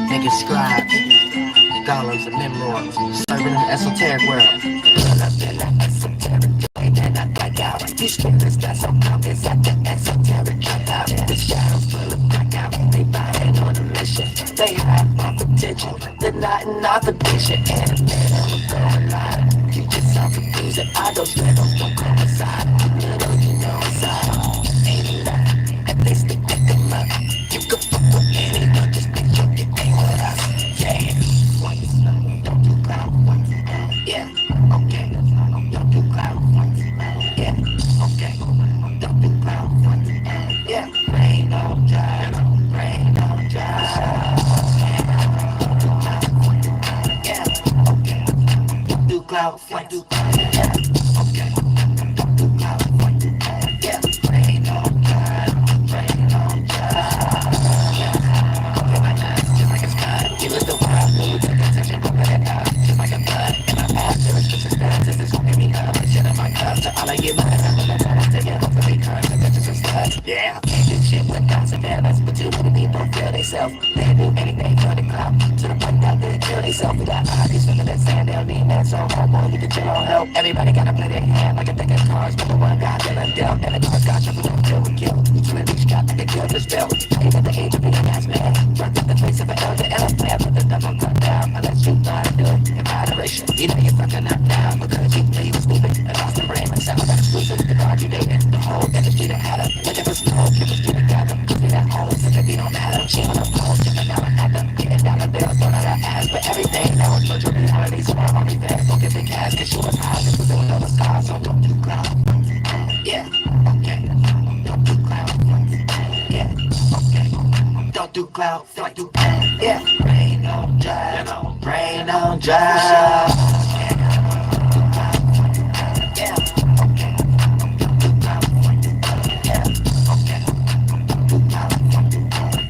Niggas scribes, scholars and memoirs, serving in the esoteric world. These spirits got some copies at the esoteric checkout. The shadows full of blackout. They buying on a mission. They have my potential. They're not in opposition. And if they don't go alive, you just self confuse it. I don't let them come aside. Little you know inside. Ain't a lie. And they stick with them up. You can fuck with anyone, just make sure you ain't with us. Yeah. Don't do clown. Yeah. Okay. Don't do clown. Yeah. Okay. Don't do clown. Yeah. Rain on drive. Rain on drive. Yeah. Okay. Don't do cloud. Don't do cloud. Yeah. Okay. Don't do cloud. Yeah. Rain on drive. Rain on drive. Give us the wild mood, take attention, put it out. Just like a blood in my past, there is just a status. This is gonna give me up, shit in my cup. So all I get my time, but I'm trying to take it off the big cars, and just a stud. Yeah, I can't do shit with doubts and balance, but too many people feel they self. They do anything for the clout, to the point that they kill they self. We got bodies from that sand, they'll need that. So homeboy, you can chill on help. Everybody gotta play their hand like a deck of cards, but the one guy dealing dealt. And the cards got you, we don't kill, we kill. We kill each got to kill this spell. Ain't at the age of being a nice man. Run through the face of an elder, and I'm playing with the devil cut down. Unless you try to do it in moderation. You know you're fucking up down, because you knew you was moving. And lost the brain, and sound like exclusive. The card you dated, the whole industry that had her. Look at this whole chemistry together. Give me that whole sympathy don't matter. She on the phone, chipping down an actor. Getting down the bill, throwing out her ass. But everything that was virtual reality. So I'm only fans, don't get the cash, cause she was high. This was doing all the stars, so don't do clown. Yeah, okay. Don't do clown. Yeah, okay. Don't do clown, don't do clown. Yeah, rain on drive, rain on drive. Yeah, okay. Don't do clown. Yeah, okay. Don't do clown.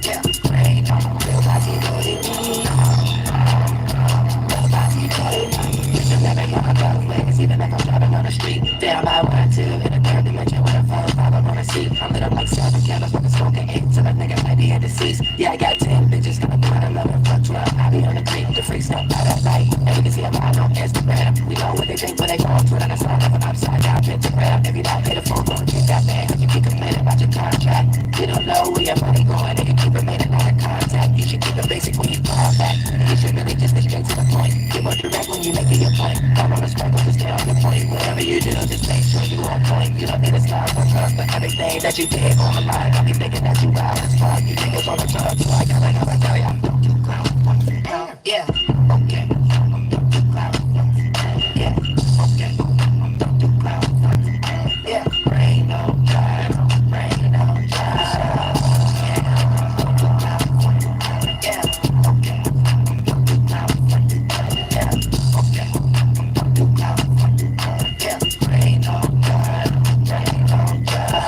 Yeah, rain on real body, body. Real body, body. You should never hear my love ways, even if I'm driving on the street. Damn, I want to in a third dimension with a phone, I'm on a seat. I'm lit up like 7 candles, fucking smoking 8 till a nigga might be in deceased. Yeah, I got 10 bitches gonna be out 11, fuck 12. I be on the creek, the freaks don't out at night. And we can see them all on Instagram. We know what they think, but they go on Twitter. That's all of an upside down pentagram. If you don't pay the phone, don't get that man. You keep complaining about your contract. You don't know where your money going, and you keep remaining out of contact. You should keep it basic when you call back. You should really just get straight to the point. Get more direct when you make it your point. Come on the struggle, just stay on your point. Whatever you do, just make sure you on point. You don't need a style for trust, but everything that you did on the line. I'll be thinking that you out as fuck. You niggas on the drugs, so I gotta tell ya. Don't do clown. Yeah, okay. Don't do clown. Yeah, okay. Don't do clown. Yeah, rain on drive, rain on drive. Yeah, don't do clown. Yeah, okay. Don't do clown. Yeah, okay. Don't do clown. Yeah, rain on drive, rain on drive.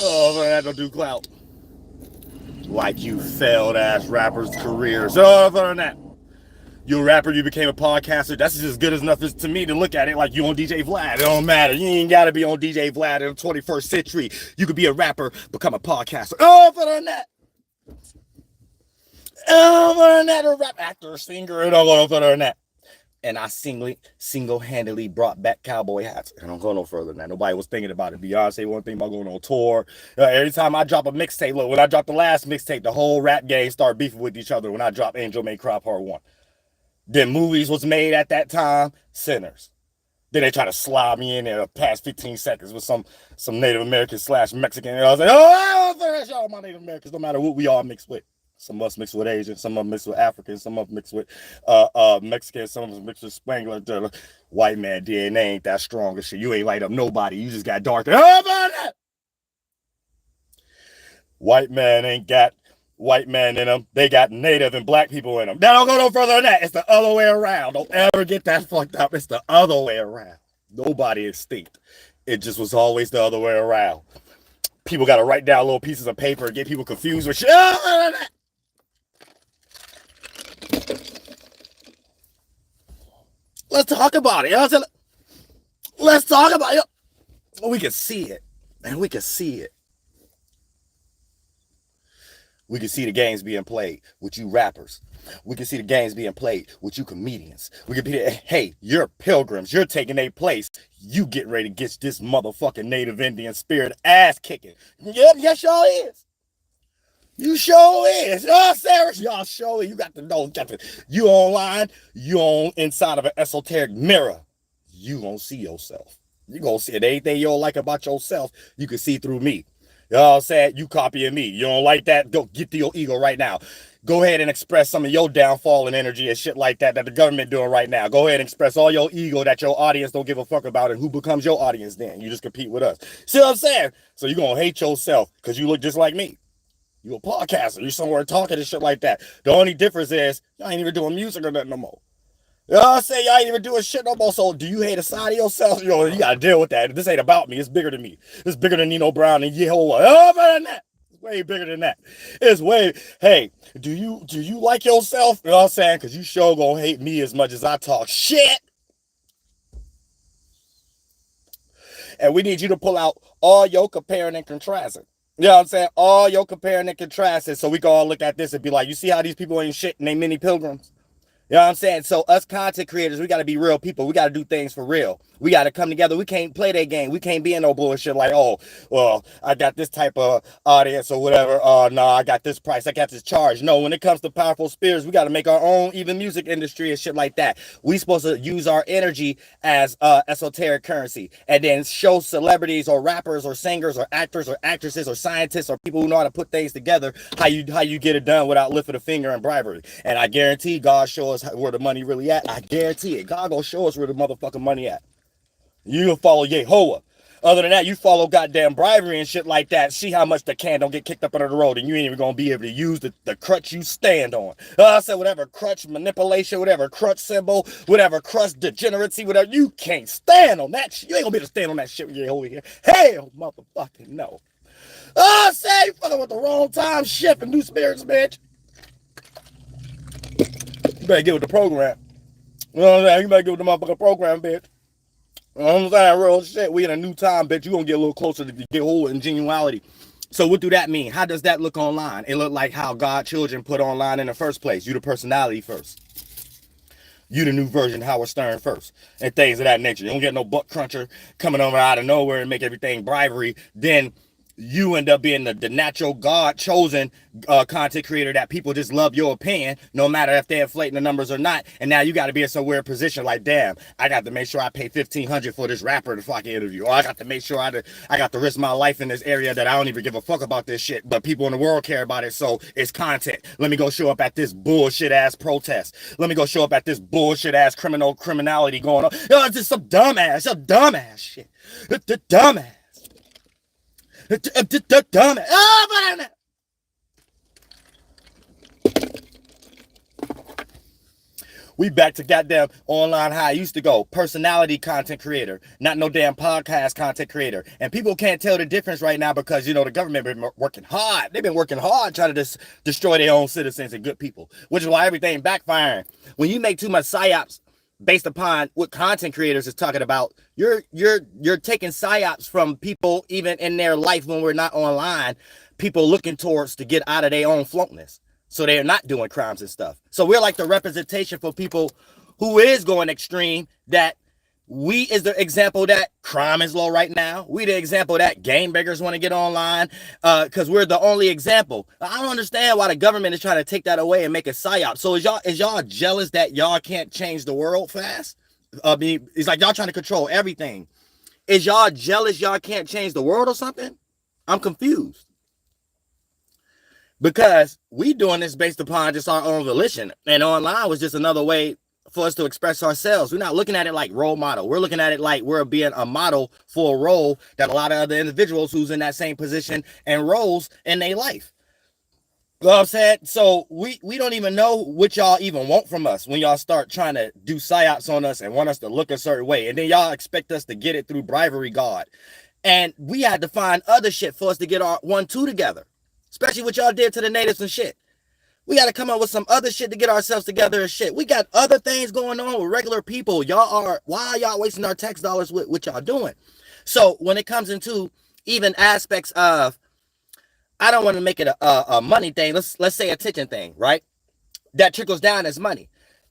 Oh, man, don't do clout. Like you failed ass rappers' careers. So other than that, you're a rapper, you became a podcaster. That's just as good enough as to me to look at it like you on DJ Vlad. It don't matter. You ain't gotta be on DJ Vlad in the 21st century. You could be a rapper, become a podcaster. Other than that, a rap actor, singer, and all other than that. And I single-handedly brought back cowboy hats. I don't go no further than that. Nobody was thinking about it. Beyonce wasn't thinking about going on tour. Every time I drop a mixtape, look, when I dropped the last mixtape, the whole rap game started beefing with each other when I dropped Angel May Cry Part 1. Then movies was made at that time, Sinners. Then they try to slide me in there the past 15 seconds with some Native American / Mexican. And I was like, I don't think y'all my Native Americans, no matter what we all mix with. Some of us mixed with Asian, some of them mixed with African, some of them mixed with Mexican, some of us mixed with Spangler. White man DNA ain't that strong as shit. You ain't light up nobody. You just got darker. How about that? White man ain't got white man in them. They got native and black people in them. That don't go no further than that. It's the other way around. Don't ever get that fucked up. It's the other way around. Nobody is extinct. It just was always the other way around. People got to write down little pieces of paper and get people confused with shit. Let's talk about it. You know what I'm saying? Let's talk about it. We can see it. And we can see it. We can see the games being played with you rappers. We can see the games being played with you comedians. We can be, hey, you're pilgrims. You're taking a place. You getting ready to get this motherfucking Native Indian spirit ass kicking. Yep, yes, y'all is. You sure is. Oh, Sarah, y'all sure is. You got to know. You online, you on inside of an esoteric mirror. You gonna see yourself. You gonna see it. Anything you don't like about yourself, you can see through me. You know what I'm saying? You copying me. You don't like that? Go get to your ego right now. Go ahead and express some of your downfall and energy and shit like that the government doing right now. Go ahead and express all your ego that your audience don't give a fuck about, and who becomes your audience then? You just compete with us. See what I'm saying? So you're going to hate yourself because you look just like me. You a podcaster. You somewhere talking and shit like that. The only difference is y'all ain't even doing music or nothing no more. You know what I'm saying? Y'all ain't even doing shit no more. So do you hate a side of yourself? You know, you gotta deal with that. This ain't about me. It's bigger than me. It's bigger than Nino Brown and YAHLAHUÈ. Oh, better than that. It's way bigger than that. It's way, hey, do you like yourself? You know what I'm saying? Because you sure gonna hate me as much as I talk shit. And we need you to pull out all your comparing and contrasting. You know what I'm saying? All your comparing and contrasting. So we can all look at this and be like, you see how these people ain't shit and they mini pilgrims? You know what I'm saying? So us content creators, we got to be real people. We got to do things for real. We got to come together. We can't play that game. We can't be in no bullshit like, oh, well, I got this type of audience or whatever. No, I got this price. I got this charge. No, when it comes to powerful spirits, we got to make our own even music industry and shit like that. We supposed to use our energy as esoteric currency and then show celebrities or rappers or singers or actors or actresses or scientists or people who know how to put things together, how you get it done without lifting a finger and bribery. And I guarantee God show us where the money really at. I guarantee it. God gonna show us where the motherfucking money at. You gonna follow YAHLAHUÈ. Other than that, you follow goddamn bribery and shit like that. See how much the can don't get kicked up under the road, and you ain't even gonna be able to use the crutch you stand on. I said whatever crutch manipulation, whatever crutch symbol, whatever crutch degeneracy, whatever. You can't stand on that shit. You ain't gonna be able to stand on that shit with YAHLAHUÈ here. Hell, motherfucking no. I say you fucking with the wrong time shift and new spirits, bitch. You better get with the program. You know what I'm saying? You better get with the motherfucking program, bitch. You know what I'm saying? Real shit. We in a new time, bitch. You gonna get a little closer to YAHLAHUÈ and genuality. So what do that mean? How does that look online? It look like how God children put online in the first place. You the personality first. You the new version Howard Stern first. And things of that nature. You don't get no butt cruncher coming over out of nowhere and make everything bribery. Then you end up being the natural God chosen content creator that people just love your opinion, no matter if they're inflating the numbers or not. And now you got to be in some weird position like, damn, I got to make sure I pay $1,500 for this rapper to fucking interview. Or I got to make sure I got to risk my life in this area that I don't even give a fuck about this shit, but people in the world care about it, so it's content. Let me go show up at this bullshit ass protest. Let me go show up at this bullshit ass criminality going on. Yo, it's just some dumbass shit. The dumbass. Dumb. Oh, man. We back to goddamn online how I used to go. Personality content creator, not no damn podcast content creator. And people can't tell the difference right now because, you know, the government been working hard. They've been working hard trying to destroy their own citizens and good people, which is why everything backfiring. When you make too much psyops based upon what content creators is talking about, you're taking psyops from people even in their life when we're not online, people looking towards to get out of their own floatness. So they're not doing crimes and stuff. So we're like the representation for people who is going extreme, that we is the example that crime is low right now. We the example that game beggars want to get online because we're the only example. I don't understand why the government is trying to take that away and make a psyop. So is y'all jealous that y'all can't change the world fast? I mean, it's like y'all trying to control everything. Is y'all jealous y'all can't change the world or something? I'm confused. Because we doing this based upon just our own volition. And online was just another way for us to express ourselves. We're not looking at it like role model. We're looking at it like we're being a model for a role that a lot of other individuals who's in that same position and roles in their life. You know what I'm saying? So we don't even know what y'all even want from us when y'all start trying to do psyops on us and want us to look a certain way. And then y'all expect us to get it through bribery God. And we had to find other shit for us to get our 1-2 together. Especially what y'all did to the natives and shit. We got to come up with some other shit to get ourselves together and shit. We got other things going on with regular people. Why are y'all wasting our tax dollars with what y'all doing? So when it comes into even aspects of, I don't want to make it a money thing. Let's say attention thing, right? That trickles down as money.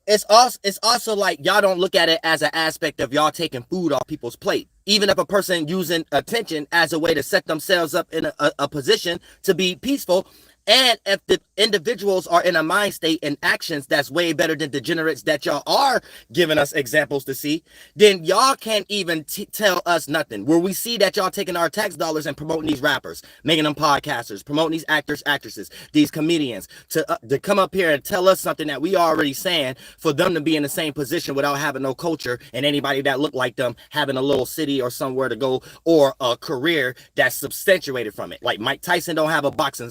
It's also like y'all don't look at it as an aspect of y'all taking food off people's plate. Even if a person using attention as a way to set themselves up in a position to be peaceful, and if the individuals are in a mind state and actions that's way better than degenerates that y'all are giving us examples to see, then y'all can't even tell us nothing. Where we see that y'all taking our tax dollars and promoting these rappers, making them podcasters, promoting these actors, actresses, these comedians to come up here and tell us something that we already saying, for them to be in the same position without having no culture and anybody that look like them having a little city or somewhere to go or a career that's substantiated from it. Like Mike Tyson don't have a boxing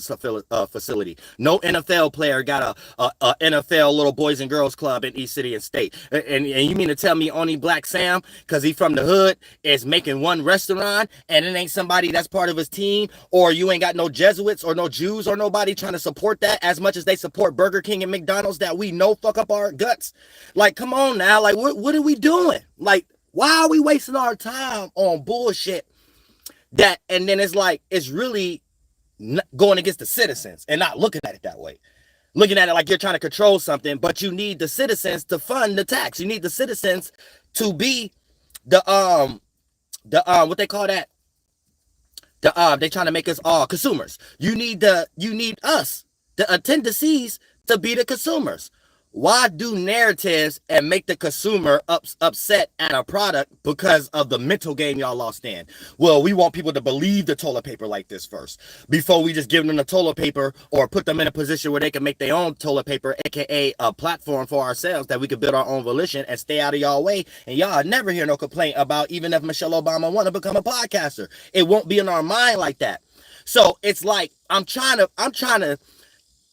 facility. No NFL player got a NFL little boys and girls club in each city and state. And you mean to tell me only Black Sam, because he from the hood, is making one restaurant and it ain't somebody that's part of his team? Or you ain't got no Jesuits or no Jews or nobody trying to support that as much as they support Burger King and McDonald's that we know fuck up our guts? Like, come on now. Like, what are we doing? Like, why are we wasting our time on bullshit that, and then it's like, it's really going against the citizens and not looking at it that way. Looking at it like you're trying to control something, but you need the citizens to fund the tax. You need the citizens to be the what they call that? They trying to make us all consumers. You need us, the attendees, to be the consumers. Why do narratives and make the consumer upset at a product because of the mental game y'all lost in? Well, we want people to believe the toilet paper like this first before we just give them the toilet paper or put them in a position where they can make their own toilet paper, aka a platform for ourselves that we could build our own volition and stay out of y'all way. And y'all never hear no complaint about even if Michelle Obama want to become a podcaster. It won't be in our mind like that. So it's like I'm trying to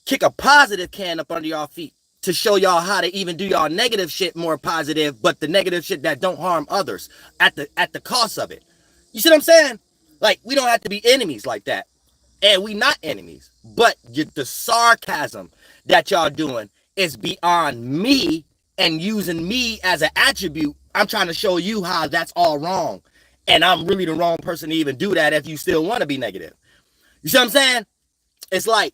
kick a positive can up under y'all feet to show y'all how to even do y'all negative shit more positive, but the negative shit that don't harm others at the cost of it. You see what I'm saying? Like, we don't have to be enemies like that. And we not enemies. But the sarcasm that y'all doing is beyond me, and using me as an attribute. I'm trying to show you how that's all wrong. And I'm really the wrong person to even do that if you still want to be negative. You see what I'm saying? It's like,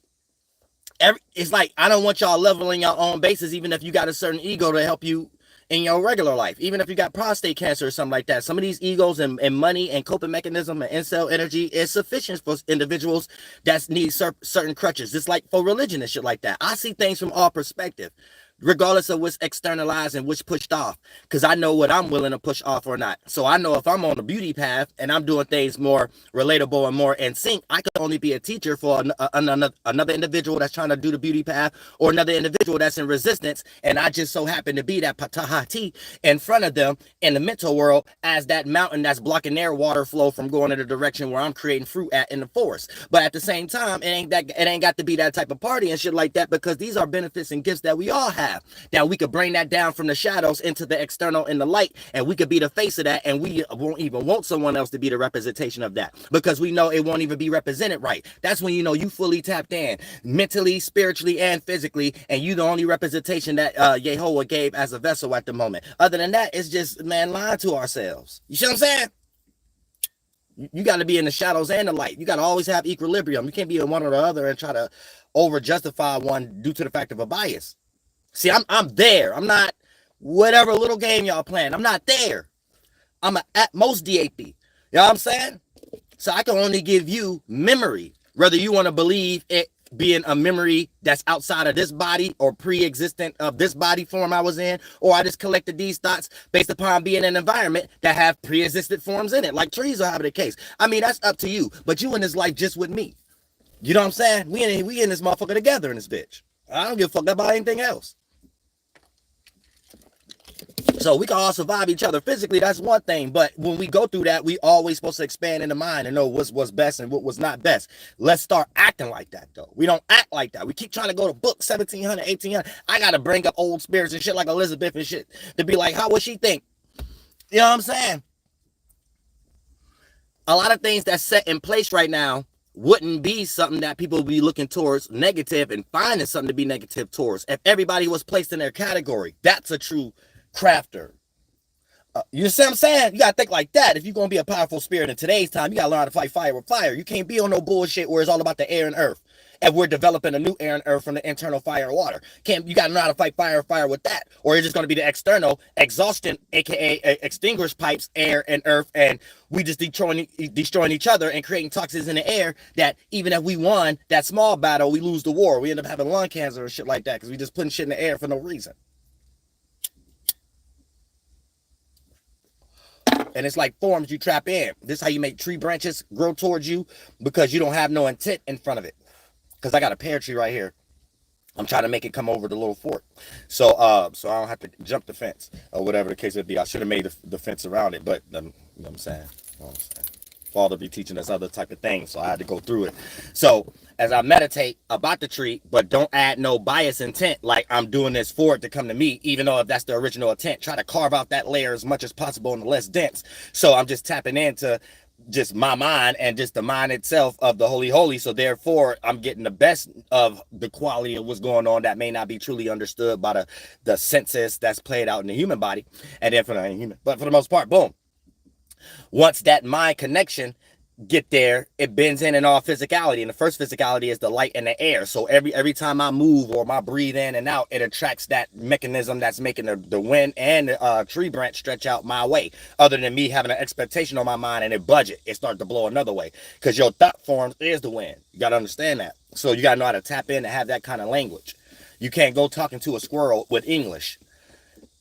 I don't want y'all leveling your own bases, even if you got a certain ego to help you in your regular life. Even if you got prostate cancer or something like that. Some of these egos and money and coping mechanism and incel energy is sufficient for individuals that need certain crutches. Just like for religion and shit like that. I see things from all perspective, regardless of what's externalized and what's pushed off, because I know what I'm willing to push off or not. So I know if I'm on the beauty path and I'm doing things more relatable and more in sync, I could only be a teacher for another individual that's trying to do the beauty path, or another individual that's in resistance, and I just so happen to be that patahati in front of them in the mental world as that mountain that's blocking their water flow from going in the direction where I'm creating fruit at in the forest. But at the same time, it ain't got to be that type of party and shit like that, because these are benefits and gifts that we all have. Now we could bring that down from the shadows into the external in the light, and we could be the face of that, and we won't even want someone else to be the representation of that, because we know it won't even be represented right. That's when you know you fully tapped in mentally, spiritually, and physically, and you the only representation that YAHLAHUÈ gave as a vessel at the moment. Other than that, it's just, man, lying to ourselves. You see what I'm saying? You got to be in the shadows and the light. You got to always have equilibrium. You can't be in one or the other and try to over justify one due to the fact of a bias. See, I'm there. I'm not whatever little game y'all playing. I'm not there. I'm at most DAP. You know what I'm saying? So I can only give you memory, whether you want to believe it being a memory that's outside of this body or pre-existent of this body form I was in, or I just collected these thoughts based upon being in an environment that have pre-existed forms in it, like trees are having the case. I mean, that's up to you, but you in this life just with me. You know what I'm saying? We in this motherfucker together in this bitch. I don't give a fuck about anything else. So we can all survive each other physically. That's one thing. But when we go through that, we always supposed to expand in the mind and know what's best and what was not best. Let's start acting like that, though. We don't act like that. We keep trying to go to book 1700, 1800. I got to bring up old spirits and shit like Elizabeth and shit to be like, how would she think? You know what I'm saying? A lot of things that's set in place right now wouldn't be something that people would be looking towards negative and finding something to be negative towards. If everybody was placed in their category, that's a true crafter. You see what I'm saying? You gotta think like that. If you're gonna be a powerful spirit in today's time, you gotta learn how to fight fire with fire. You can't be on no bullshit where it's all about the air and earth. And we're developing a new air and earth from the internal fire and water. You gotta know how to fight fire with that. Or it's just gonna be the external exhaustion, aka extinguished pipes, air and earth, and we just destroying each other and creating toxins in the air that even if we won that small battle, we lose the war. We end up having lung cancer or shit like that because we just putting shit in the air for no reason. And it's like forms you trap in. This is how you make tree branches grow towards you because you don't have no intent in front of it. Because I got a pear tree right here. I'm trying to make it come over the little fork. So I don't have to jump the fence or whatever the case would be. I should have made the fence around it, but you know what I'm saying? Father be teaching us other type of things, so I had to go through it. So as I meditate about the tree, but don't add no bias intent, like I'm doing this for it to come to me, even though if that's the original intent, try to carve out that layer as much as possible and less dense. So I'm just tapping into just my mind and just the mind itself of the Holy Holy. So therefore, I'm getting the best of the quality of what's going on that may not be truly understood by the senses that's played out in the human body. And then for the human, but for the most part, boom. Once that mind connection get there, it bends in and all physicality. And the first physicality is the light and the air. So every time I move or I breathe in and out, it attracts that mechanism that's making the wind and the tree branch stretch out my way. Other than me having an expectation on my mind and it budget, it starts to blow another way. Because your thought forms is the wind. You got to understand that. So you got to know how to tap in and have that kind of language. You can't go talking to a squirrel with English.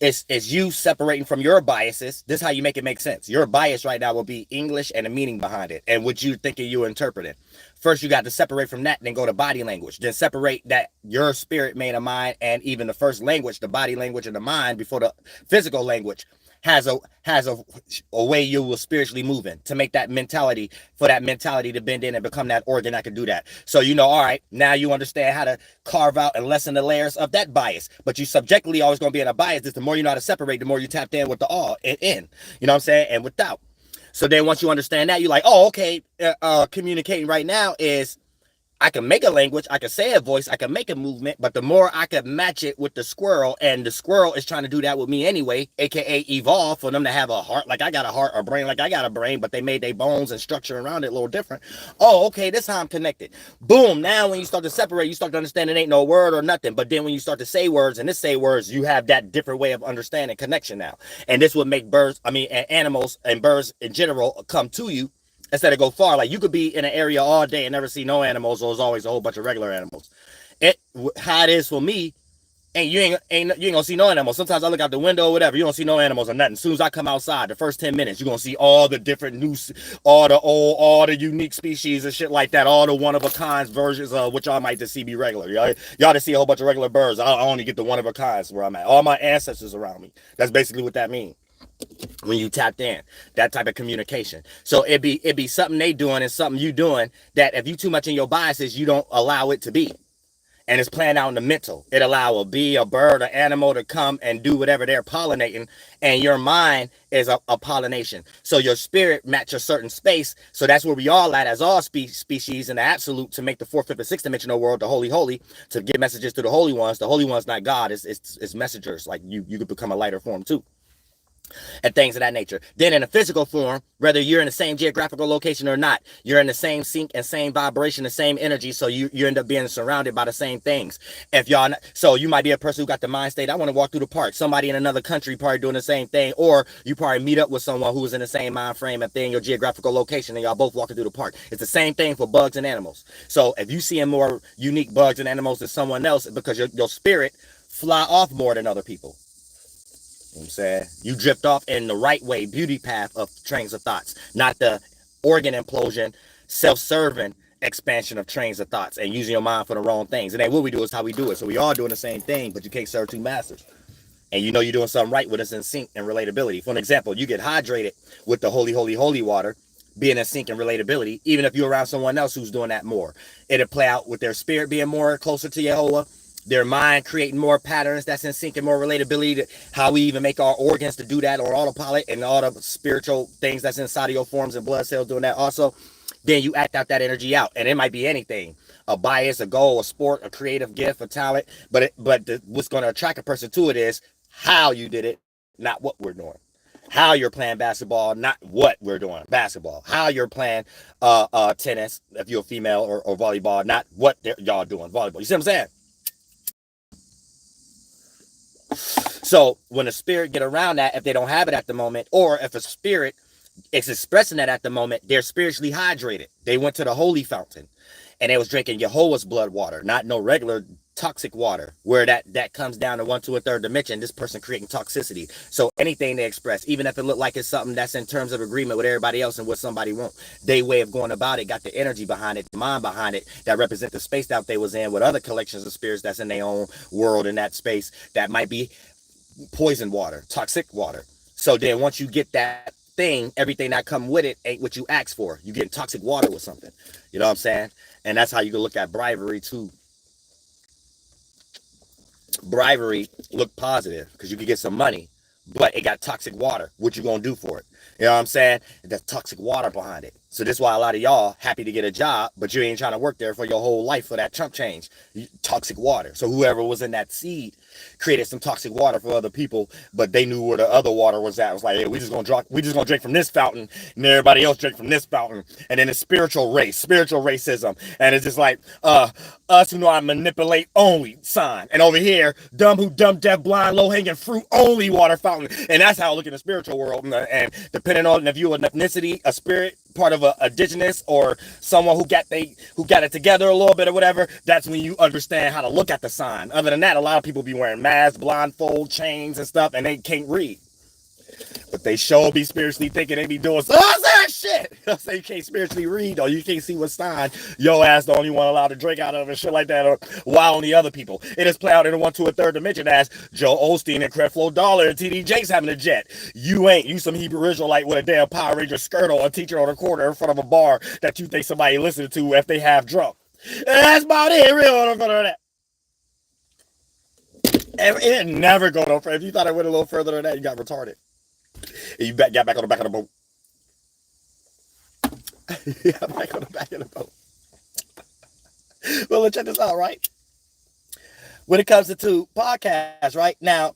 It's you separating from your biases. This is how you make it make sense. Your bias right now will be English and the meaning behind it and what you thinking you interpreting. First, you got to separate from that, then go to body language. Then separate that your spirit made a mind and even the first language, the body language and the mind before the physical language has a way you will spiritually move in to make that mentality, for that mentality to bend in and become that organ that can do that. So you know, all right, now you understand how to carve out and lessen the layers of that bias. But you subjectively always going to be in a bias. Just the more you know how to separate, the more you tapped in with the all and in. You know what I'm saying? And without. So then once you understand that, you're like, oh, okay, communicating right now is I can make a language, I can say a voice, I can make a movement, but the more I can match it with the squirrel, and the squirrel is trying to do that with me anyway, aka evolve for them to have a heart like I got a heart, or brain like I got a brain, but they made their bones and structure around it a little different. Oh, okay, this is how I'm connected. Boom, now when you start to separate, you start to understand it ain't no word or nothing, but then when you start to say words, and this say words, you have that different way of understanding connection now. And this would make animals and birds in general come to you, instead of go far. Like you could be in an area all day and never see no animals, or there's always a whole bunch of regular animals. How it is for me, and you ain't gonna see no animals. Sometimes I look out the window or whatever, you don't see no animals or nothing. As soon as I come outside, the first 10 minutes, you're gonna see all the different new, all the unique species and shit like that, all the one of a kinds versions of which I might just see be regular. Y'all just see a whole bunch of regular birds. I only get the one of a kinds where I'm at. All my ancestors around me. That's basically what that means. When you tapped in that type of communication. So it'd be something they doing and something you doing that if you too much in your biases, you don't allow it to be. And it's playing out in the mental. It allow a bee, a bird, an animal to come and do whatever they're pollinating, and your mind is a pollination. So your spirit match a certain space. So that's where we all at as all species in the absolute, to make the fourth, fifth, and sixth dimensional world the holy, holy, to give messages to the holy ones. The holy ones, not God, it's messengers. Like you could become a lighter form too. And things of that nature. Then in a physical form, whether you're in the same geographical location or not, you're in the same sync and same vibration, the same energy. So you end up being surrounded by the same things. If y'all not, so you might be a person who got the mind state, I want to walk through the park. Somebody in another country probably doing the same thing, or you probably meet up with someone who's in the same mind frame if they're in your geographical location and y'all both walking through the park. It's the same thing for bugs and animals. So if you seeing more unique bugs and animals than someone else, because your spirit fly off more than other people. You know what I'm saying? You drift off in the right way, beauty path of trains of thoughts, not the organ implosion, self-serving expansion of trains of thoughts and using your mind for the wrong things. And then what we do is how we do it. So we all doing the same thing, but you can't serve two masters. And you know you're doing something right with us in sync and relatability. For an example, you get hydrated with the holy, holy, holy water, being in sync and relatability, even if you're around someone else who's doing that more. It'll play out with their spirit being more closer to YAHLAHUÈ, their mind creating more patterns that's in sync and more relatability to how we even make our organs to do that on autopilot, and all the spiritual things that's inside of your forms and blood cells doing that also. then you act out that energy out. And it might be anything, a bias, a goal, a sport, a creative gift, a talent. But what's going to attract a person to it is how you did it, not what we're doing. How you're playing basketball, not what we're doing, basketball. How you're playing tennis, if you're a female, or volleyball, not what y'all doing, volleyball. You see what I'm saying? So when a spirit get around that, if they don't have it at the moment, or if a spirit is expressing that at the moment, they're spiritually hydrated. They went to the holy fountain and they was drinking Jehovah's blood water, not no regular toxic water, where that comes down to 1, 2, or 3rd dimension. This person creating toxicity. So anything they express, even if it look like it's something that's in terms of agreement with everybody else and what somebody want, they way of going about it got the energy behind it, the mind behind it, that represent the space that they was in with other collections of spirits that's in their own world in that space that might be poison water, toxic water. So then once you get that thing, everything that come with it ain't what you asked for. You get toxic water with something. You know what I'm saying? And that's how you can look at bribery too. Bribery look positive because you can get some money, but it got toxic water. What you gonna do for it? You know what I'm saying? There's toxic water behind it. So this is why a lot of y'all happy to get a job, but you ain't trying to work there for your whole life for that chump change. Toxic water. So whoever was in that seed created some toxic water for other people, but they knew where the other water was at. It was like, hey, we just gonna drink from this fountain, and everybody else drink from this fountain. And then it's spiritual racism, and it's just like us who know how to manipulate only sign, and over here dumb, deaf, blind, low hanging fruit only water fountain. And that's how I look in the spiritual world. And depending on if you're an ethnicity, a spirit, part of a indigenous, or someone who got it together a little bit or whatever, that's when you understand how to look at the sign. Other than that, a lot of people be wearing masks, blindfold, chains and stuff, and they can't read. But they sure be spiritually thinking they be doing some shit. So you can't spiritually read, or you can't see what sign your ass the only one allowed to drink out of and shit like that, or while only other people. It is play out in a 1, 2, or 3rd dimension as Joe Osteen and Creflo Dollar and TD Jakes having a jet. You ain't. You some Hebrew Israelite with a damn Power Ranger skirt on, a teacher on a corner in front of a bar that you think somebody listening to if they half drunk. And that's about it. Real in front of that. It never go no further. If you thought it went a little further than that, you got retarded. And you got back on the back of the boat. Yeah, back on the back of the boat. Well, let's check this out, right? When it comes to podcasts, right? Now,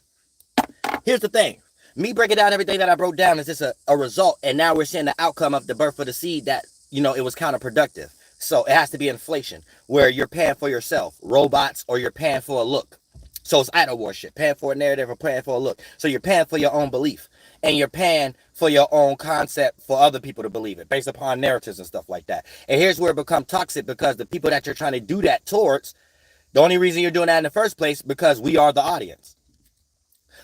here's the thing. Me breaking down everything that I broke down is just a result. And now we're seeing the outcome of the birth of the seed that, it was counterproductive. So it has to be inflation, where you're paying for yourself, robots, or you're paying for a look. So it's idol worship, paying for a narrative or paying for a look. So you're paying for your own belief, and you're paying for your own concept for other people to believe it based upon narratives and stuff like that. And here's where it becomes toxic, because the people that you're trying to do that towards, the only reason you're doing that in the first place, because we are the audience.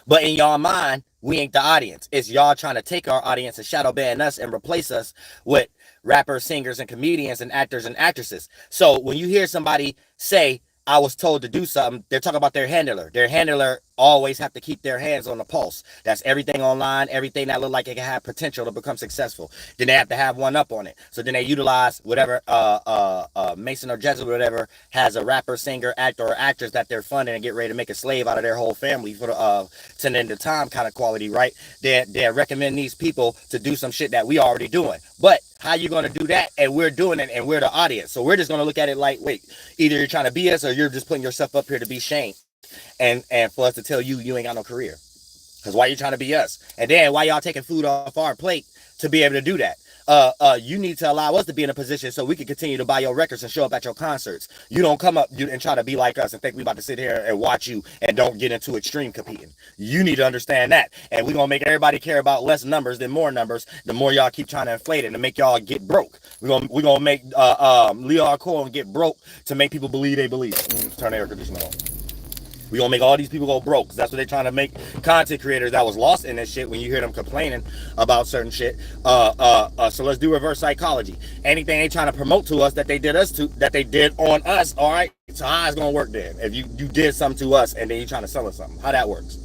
But in y'all mind, we ain't the audience. It's y'all trying to take our audience and shadow ban us and replace us with rappers, singers, and comedians and actors and actresses. So when you hear somebody say, I was told to do something, they're talking about their handler. Their handler always have to keep their hands on the pulse. That's everything online, everything that look like it can have potential to become successful. Then they have to have one up on it. So then they utilize whatever Mason or Jesuit or whatever has a rapper, singer, actor, or actress that they're funding and get ready to make a slave out of their whole family for the to the end of time kind of quality, right? They recommend these people to do some shit that we already doing. But how you going to do that? And we're doing it, and we're the audience. So we're just going to look at it like, wait, either you're trying to be us or you're just putting yourself up here to be shamed. And for us to tell you ain't got no career. Because why you trying to be us? And then why y'all taking food off our plate to be able to do that? You need to allow us to be in a position so we can continue to buy your records and show up at your concerts. You don't come up and try to be like us and think we about to sit here and watch you and don't get into extreme competing. You need to understand that. And we're going to make everybody care about less numbers than more numbers. The more y'all keep trying to inflate it and make y'all get broke. We're gonna make Leo Cohen get broke to make people believe they believe. Turn the air conditioner on. We're going to make all these people go broke, because that's what they're trying to make content creators that was lost in this shit when you hear them complaining about certain shit. So let's do reverse psychology. Anything they trying to promote to us that they did on us, all right? So how it's going to work then? If you did something to us and then you're trying to sell us something, how that works?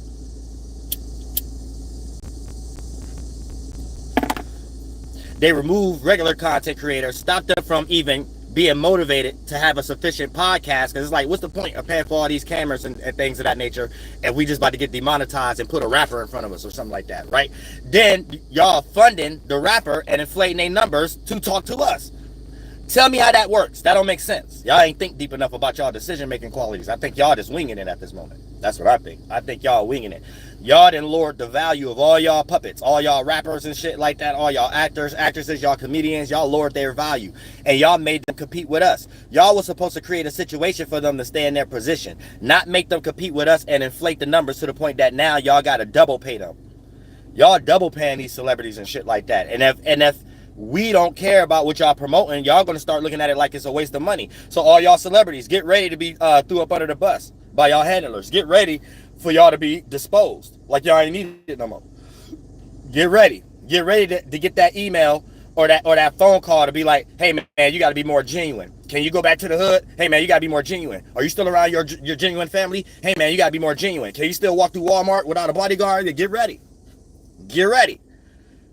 They remove regular content creators, stop them from even being motivated to have a sufficient podcast, because it's like, what's the point of paying for all these cameras and things of that nature if we just about to get demonetized and put a rapper in front of us or something like that, right? Then y'all funding the rapper and inflating their numbers to talk to us. Tell me how that works. That don't make sense. Y'all ain't think deep enough about y'all decision-making qualities. I think y'all just winging it at this moment. That's what I think. I think y'all winging it. Y'all done lowered the value of all y'all puppets, all y'all rappers and shit like that, all y'all actors, actresses, y'all comedians. Y'all lowered their value, and y'all made them compete with us. Y'all was supposed to create a situation for them to stay in their position, not make them compete with us and inflate the numbers to the point that now y'all got to double pay them. Y'all double paying these celebrities and shit like that. And if we don't care about what y'all promoting, y'all gonna start looking at it like it's a waste of money. So all y'all celebrities, get ready to be threw up under the bus by y'all handlers. Get ready for y'all to be disposed like y'all ain't need it no more. Get ready to get that email or that phone call to be like, hey man, you got to be more genuine. Can you go back to the hood? Hey man, you got to be more genuine. Are you still around your genuine family? Hey man, you got to be more genuine. Can you still walk through Walmart without a bodyguard? Get ready. Get ready.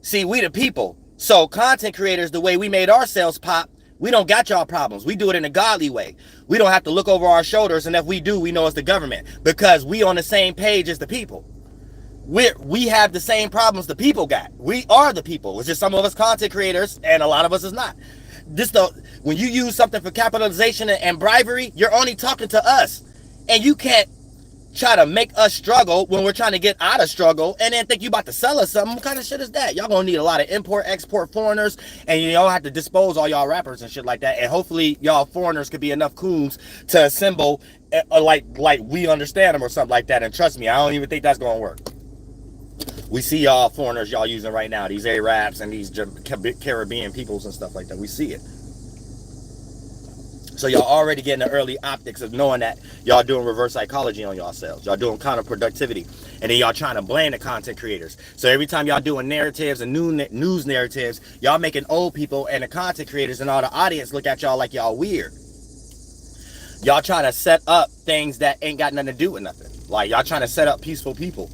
See, we the people. So content creators, the way we made ourselves pop, we don't got y'all problems. We do it in a godly way. We don't have to look over our shoulders, and if we do, we know it's the government because we on the same page as the people. We have the same problems the people got. We are the people. It's just some of us content creators, and a lot of us is not. When you use something for capitalization and bribery, you're only talking to us, and you can't try to make us struggle when we're trying to get out of struggle and then think you about to sell us something. What kind of shit is that? Y'all gonna need a lot of import, export foreigners, and y'all have to dispose all y'all rappers and shit like that. And hopefully y'all foreigners could be enough coons to assemble like we understand them or something like that. And trust me, I don't even think that's gonna work. We see y'all foreigners y'all using right now, these Arabs and these Caribbean peoples and stuff like that. We see it. So y'all already getting the early optics of knowing that y'all doing reverse psychology on yourselves. Y'all doing counterproductivity. And then y'all trying to blame the content creators. So every time y'all doing narratives and news narratives, y'all making old people and the content creators and all the audience look at y'all like y'all weird. Y'all trying to set up things that ain't got nothing to do with nothing. Like y'all trying to set up peaceful people.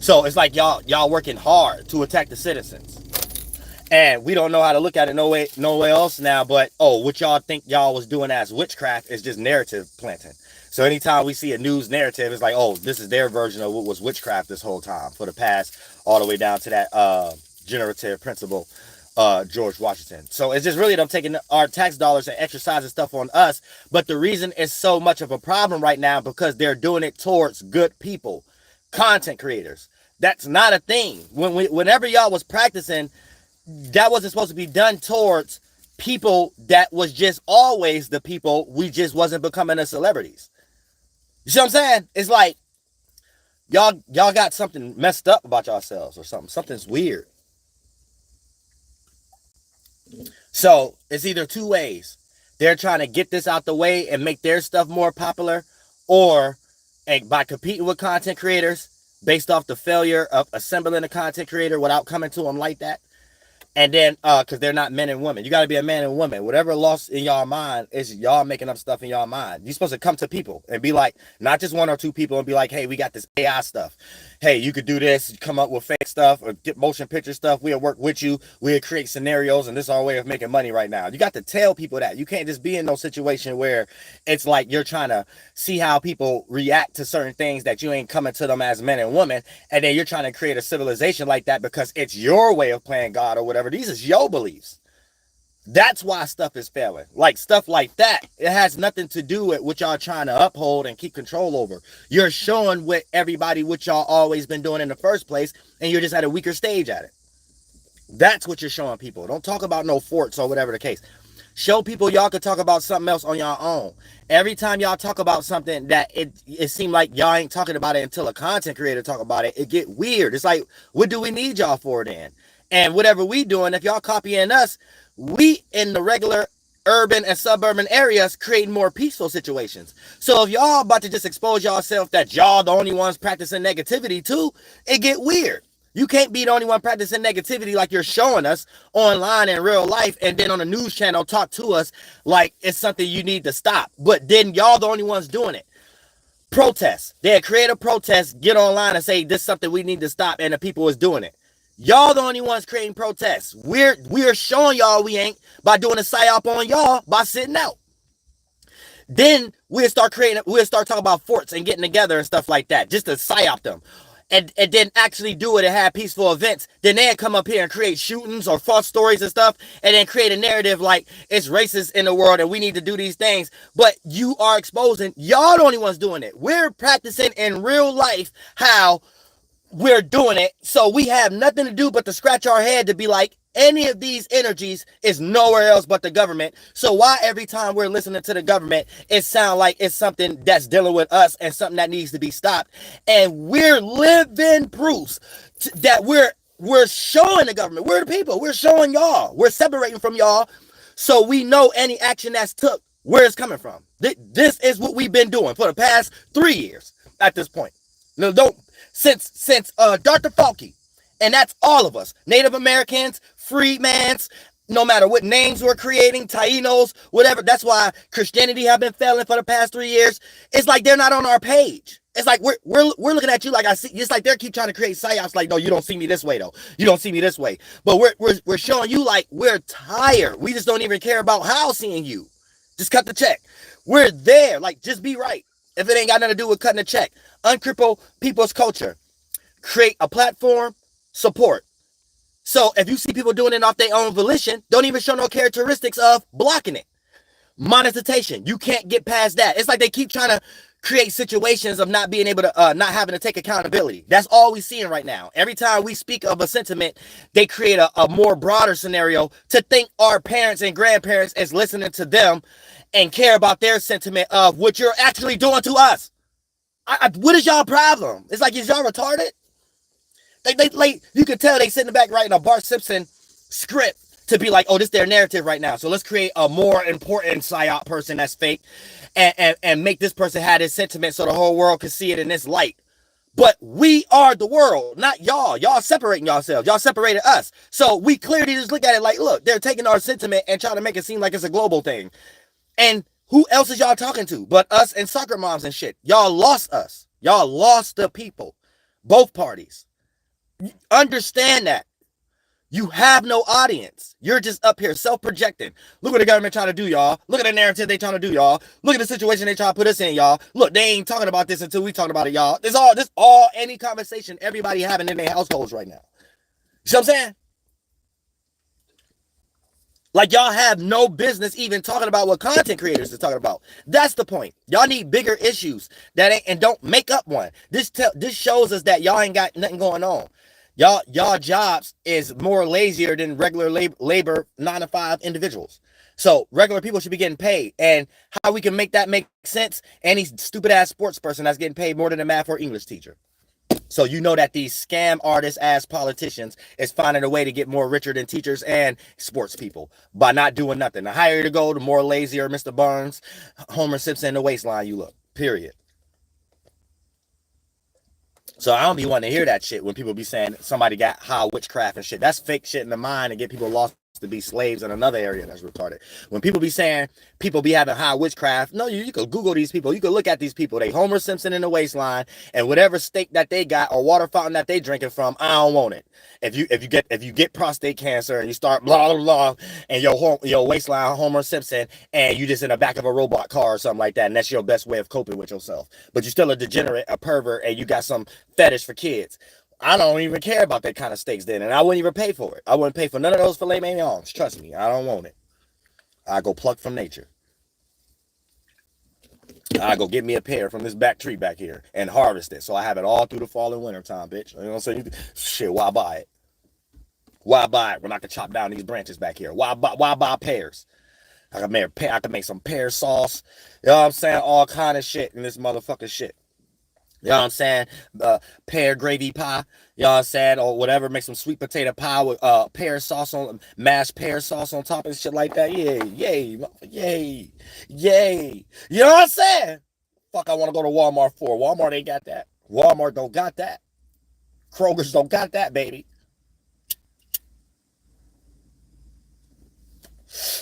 So it's like y'all working hard to attack the citizens. And we don't know how to look at it no way else now, but what y'all think y'all was doing as witchcraft is just narrative planting. So anytime we see a news narrative, it's like, this is their version of what was witchcraft this whole time for the past, all the way down to that generative principle, George Washington. So it's just really them taking our tax dollars and exercising stuff on us. But the reason it's so much of a problem right now because they're doing it towards good people, content creators. That's not a thing. Whenever y'all was practicing, that wasn't supposed to be done towards people that was just always the people. We just wasn't becoming the celebrities. You see what I'm saying? It's like y'all got something messed up about yourselves or something. Something's weird. So it's either two ways. They're trying to get this out the way and make their stuff more popular, or by competing with content creators based off the failure of assembling a content creator without coming to them like that. And then, because they're not men and women. You got to be a man and woman. Whatever lost in y'all mind is y'all making up stuff in y'all mind. You're supposed to come to people and be like, not just one or two people, and be like, hey, we got this AI stuff. Hey, you could do this, come up with fake stuff or get motion picture stuff. We'll work with you. We'll create scenarios, and this is our way of making money right now. You got to tell people that. You can't just be in no situation where it's like you're trying to see how people react to certain things that you ain't coming to them as men and women, and then you're trying to create a civilization like that because it's your way of playing God or whatever. These is your beliefs. That's why stuff is failing. Like stuff like that. It has nothing to do with what y'all trying to uphold and keep control over. You're showing what everybody, what y'all always been doing in the first place, and you're just at a weaker stage at it. That's what you're showing people. Don't talk about no forts or whatever the case. Show people y'all could talk about something else on your own. Every time y'all talk about something that it seemed like y'all ain't talking about it until a content creator talk about it, it get weird. It's like, what do we need y'all for then? And whatever we doing, if y'all copying us, we in the regular urban and suburban areas creating more peaceful situations. So if y'all about to just expose yourself that y'all the only ones practicing negativity too, it get weird. You can't be the only one practicing negativity like you're showing us online in real life, and then on the news channel talk to us like it's something you need to stop. But then y'all the only ones doing it. Protest. They'll create a protest, get online and say this is something we need to stop, and the people is doing it. Y'all the only ones creating protests. We're showing y'all we ain't by doing a psyop on y'all by sitting out. Then we'll start talking about forts and getting together and stuff like that, just to psyop them. and didn't actually do it and have peaceful events, then they'd come up here and create shootings or false stories and stuff, and then create a narrative like it's racist in the world and we need to do these things. But you are exposing, y'all the only ones doing it. We're practicing in real life how we're doing it, so we have nothing to do but to scratch our head to be like, any of these energies is nowhere else but the government. So why every time we're listening to the government, it sounds like it's something that's dealing with us and something that needs to be stopped? And we're living proofs that we're showing the government, we're the people, we're showing y'all, we're separating from y'all, so we know any action that's took, where it's coming from. This is what we've been doing for the past 3 years at this point. No, don't. Since Dr. Fauci, and that's all of us, Native Americans, freedmans, no matter what names we're creating, Tainos, whatever. That's why Christianity have been failing for the past 3 years. It's like they're not on our page. It's like we're looking at you like I see. It's like they keep trying to create psyops. Like, no, you don't see me this way though. You don't see me this way. But we're showing you like we're tired. We just don't even care about how seeing you. Just cut the check. We're there. Like, just be right. If it ain't got nothing to do with cutting a check, uncripple people's culture, create a platform, support. So if you see people doing it off their own volition, don't even show no characteristics of blocking it. Monetization, you can't get past that. It's like they keep trying to create situations of not being able to, not having to take accountability. That's all we're seeing right now. Every time we speak of a sentiment, they create a more broader scenario to think our parents and grandparents is listening to them and care about their sentiment of what you're actually doing to us. What is y'all problem? It's like, is y'all retarded? They you can tell they sitting back writing a Bart Simpson script to be like, oh, this is their narrative right now. So let's create a more important psyop person that's fake and make this person have this sentiment so the whole world can see it in this light. But we are the world, not y'all. Y'all separating yourselves. Y'all separated us. So we clearly just look at it like, look, they're taking our sentiment and trying to make it seem like it's a global thing. And who else is y'all talking to but us and soccer moms and shit? Y'all lost us. Y'all lost the people. Both parties. Understand that. You have no audience. You're just up here self-projecting. Look what the government trying to do, y'all. Look at the narrative they trying to do, y'all. Look at the situation they trying to put us in, y'all. Look, they ain't talking about this until we talk about it, y'all. This all any conversation everybody having in their households right now. You see what I'm saying? Like, y'all have no business even talking about what content creators are talking about. That's the point. Y'all need bigger issues and don't make up one. This shows us that y'all ain't got nothing going on. Y'all jobs is more lazier than regular labor 9-to-5 individuals. So regular people should be getting paid. And how we can make that make sense? Any stupid ass sports person that's getting paid more than a math or English teacher. So you know that these scam artist ass politicians is finding a way to get more richer than teachers and sports people by not doing nothing. The higher you go, the more lazier Mr. Burns, Homer Simpson in the waistline you look. Period. So I don't be wanting to hear that shit when people be saying somebody got high witchcraft and shit. That's fake shit in the mind and get people lost to be slaves in another area that's retarded. When people be saying people be having high witchcraft, no, you could Google these people. You could look at these people. They Homer Simpson in the waistline, and whatever steak that they got or water fountain that they drinking from, I don't want it. If you get prostate cancer and you start blah blah blah, and your waistline Homer Simpson, and you just in the back of a robot car or something like that, and that's your best way of coping with yourself. But you're still a degenerate, a pervert, and you got some fetish for kids. I don't even care about that kind of steaks then, and I wouldn't even pay for it. I wouldn't pay for none of those filet mignons. Trust me, I don't want it. I go pluck from nature. I go get me a pear from this back tree back here and harvest it, so I have it all through the fall and winter time, bitch. You know what I'm saying? Shit, why buy it? Why buy it when I can chop down these branches back here? Why buy pears? I can make some pear sauce. You know what I'm saying? All kind of shit in this motherfucking shit. You know what I'm saying? Pear gravy pie. You know what I'm saying? Or whatever. Make some sweet potato pie with pear sauce on, mashed pear sauce on top and shit like that. Yay, yay, yay, yay. You know what I'm saying? Fuck, I want to go to Walmart for. Walmart ain't got that. Walmart don't got that. Kroger's don't got that, baby.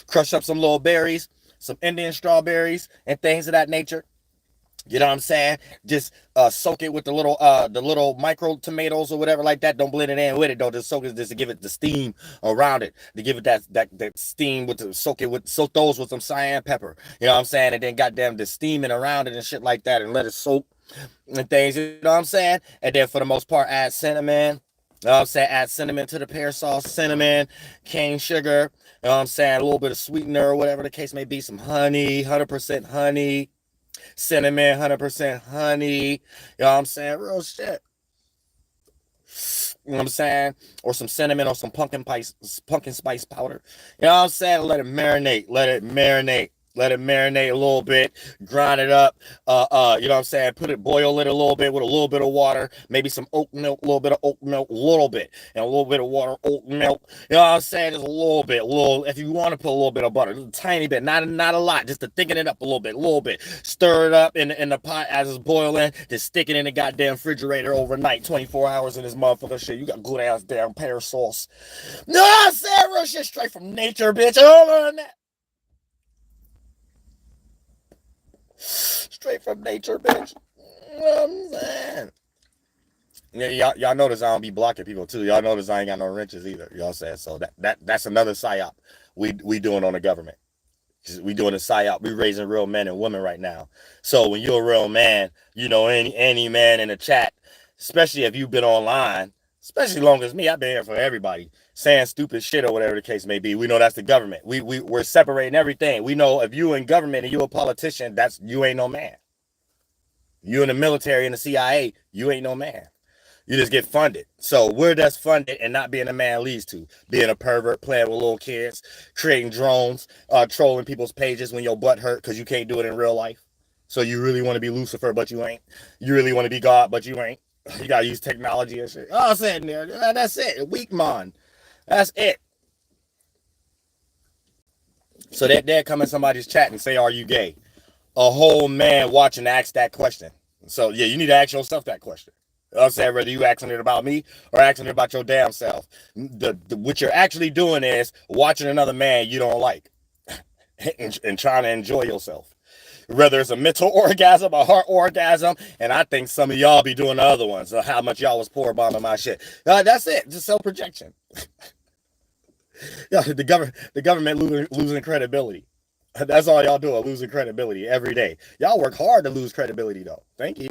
Crush up some little berries, some Indian strawberries, and things of that nature. You know what I'm saying? Just soak it with the little micro tomatoes or whatever like that. Don't blend it in with it though. Just soak it just to give it the steam around it. To give it that steam with the soak those with some cayenne pepper. You know what I'm saying? And then goddamn the steaming around it and shit like that and let it soak. and things, you know what I'm saying? And then for the most part, add cinnamon. You know what I'm saying? Add cinnamon to the pear sauce, cinnamon, cane sugar, you know what I'm saying? A little bit of sweetener or whatever the case may be, some honey, 100% honey, cinnamon, 100% honey, you know what I'm saying? Real shit. You know what I'm saying? Or some cinnamon or some pumpkin spice powder. You know what I'm saying? Let it marinate. Let it marinate. Let it marinate a little bit, grind it up, you know what I'm saying? Boil it a little bit with a little bit of water, maybe some oat milk, a little bit of oat milk, a little bit, and a little bit of water, oat milk. You know what I'm saying? Just a little bit, if you want to put a little bit of butter, a tiny bit, not a lot, just to thicken it up a little bit. Stir it up in the pot as it's boiling, just stick it in the goddamn refrigerator overnight, 24 hours in this motherfucker shit. You got good ass damn pear sauce. You know what I'm saying? Real shit straight from nature, bitch. Over on that. Straight from nature, bitch. You know what I'm saying? Yeah, y'all notice I don't be blocking people too. Y'all notice I ain't got no wrenches either. Y'all saying so that's another psyop we doing on the government. We doing a psyop. We raising real men and women right now. So when you're a real man, you know any man in the chat, especially if you've been online, especially long as me, I've been here for everybody, saying stupid shit or whatever the case may be. We know that's the government. We're separating everything. We know if you in government and you a politician, you ain't no man. You in the military and the CIA, you ain't no man. You just get funded. So where that's funded and not being a man leads to being a pervert, playing with little kids, creating drones, trolling people's pages when your butt hurt because you can't do it in real life. So you really want to be Lucifer, but you ain't. You really want to be God, but you ain't. You gotta use technology and shit. Oh, sitting there. That's it. Weak man. That's it. So that there come in somebody's chat and say, "Are you gay?" A whole man watching ask that question. So yeah, you need to ask yourself that question. I'm saying whether you asking it about me or asking it about your damn self. What you're actually doing is watching another man you don't like and trying to enjoy yourself. Whether it's a mental orgasm, a heart orgasm, and I think some of y'all be doing the other ones. How much y'all was poor bombing my shit. That's it. Just self-projection. Yeah, the government losing credibility. That's all y'all do, losing credibility every day. Y'all work hard to lose credibility, though. Thank you.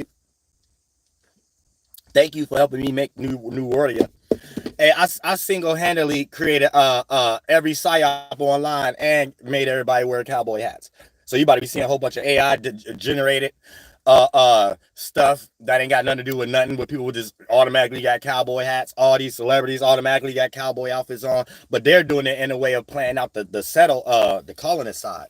Thank you for helping me make new WURLDIAH. Hey, I single-handedly created every psyop online and made everybody wear cowboy hats. So you about to be seeing a whole bunch of AI generated stuff that ain't got nothing to do with nothing, but people just automatically got cowboy hats. All these celebrities automatically got cowboy outfits on, but they're doing it in a way of playing out the colonist side.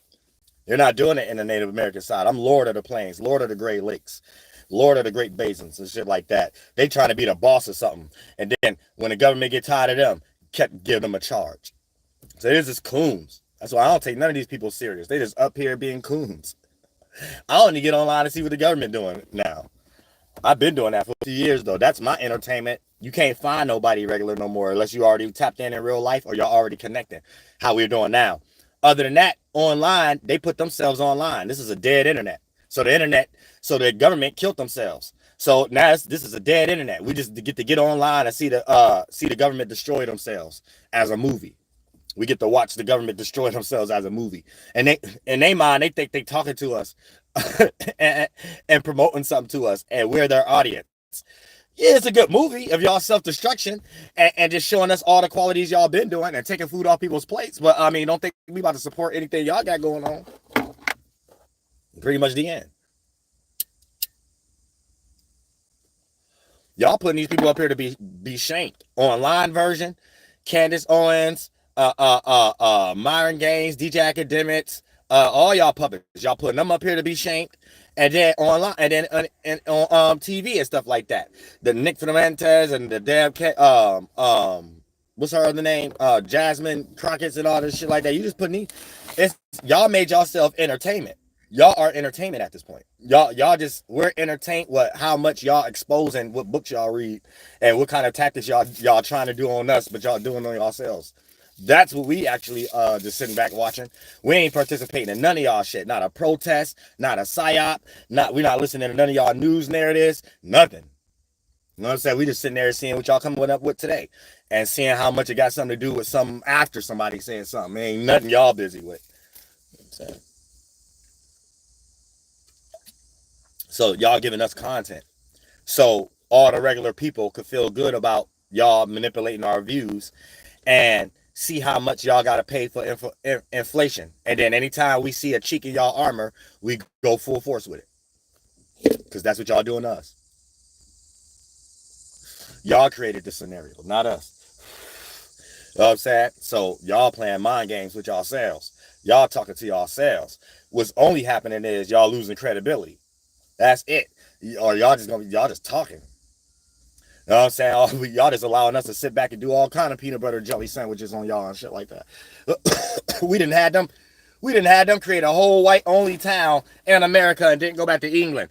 They're not doing it in the Native American side. I'm Lord of the Plains, Lord of the Great Lakes, Lord of the Great Basins and shit like that. They trying to be the boss of something. And then when the government get tired of them, give them a charge. So this is coons. That's why I don't take none of these people serious. They just up here being coons. I only get online to see what the government doing now. I've been doing that for a few years though. That's my entertainment. You can't find nobody regular no more unless you already tapped in real life or y'all already connected. How we're doing now. Other than that, online, they put themselves online. This is a dead internet. So the government killed themselves. So now this is a dead internet. We just get to get online and see the government destroy themselves as a movie. We get to watch the government destroy themselves as a movie. And they, in their mind, they think they talking to us and promoting something to us, and we're their audience. Yeah, it's a good movie of y'all self-destruction and just showing us all the qualities y'all been doing and taking food off people's plates. But I mean, don't think we about to support anything y'all got going on. Pretty much the end. Y'all putting these people up here to be shamed. Online version, Candace Owens, Myron Gaines, DJ Academics, all y'all puppets. Y'all putting them up here to be shamed. And then online, and then on TV and stuff like that. The Nick Fernandez and the damn what's her other name? Jasmine Crockett's and all this shit like that. You just putting y'all made yourself entertainment. Y'all are entertainment at this point. We're entertained how much y'all exposing what books y'all read and what kind of tactics y'all trying to do on us, but y'all doing on yourselves. That's what we actually just sitting back watching. We ain't participating in none of y'all shit. Not a protest, not a psyop, we're not listening to none of y'all news narratives, nothing. You know what I'm saying? We just sitting there seeing what y'all coming up with today and seeing how much it got something to do with something after somebody saying something. It ain't nothing y'all busy with. You know what I'm saying? So y'all giving us content. So all the regular people could feel good about y'all manipulating our views and see how much y'all got to pay for inflation. And then anytime we see a cheek in y'all armor, we go full force with it. Because that's what y'all doing to us. Y'all created the scenario, not us. You know what I'm saying? So y'all playing mind games with y'allselves. Y'all talking to y'allselves. What's only happening is y'all losing credibility. That's it. Or y'all just talking. You know what I'm saying? Y'all just allowing us to sit back and do all kind of peanut butter jelly sandwiches on y'all and shit like that. We didn't have them create a whole white only town in America and didn't go back to England.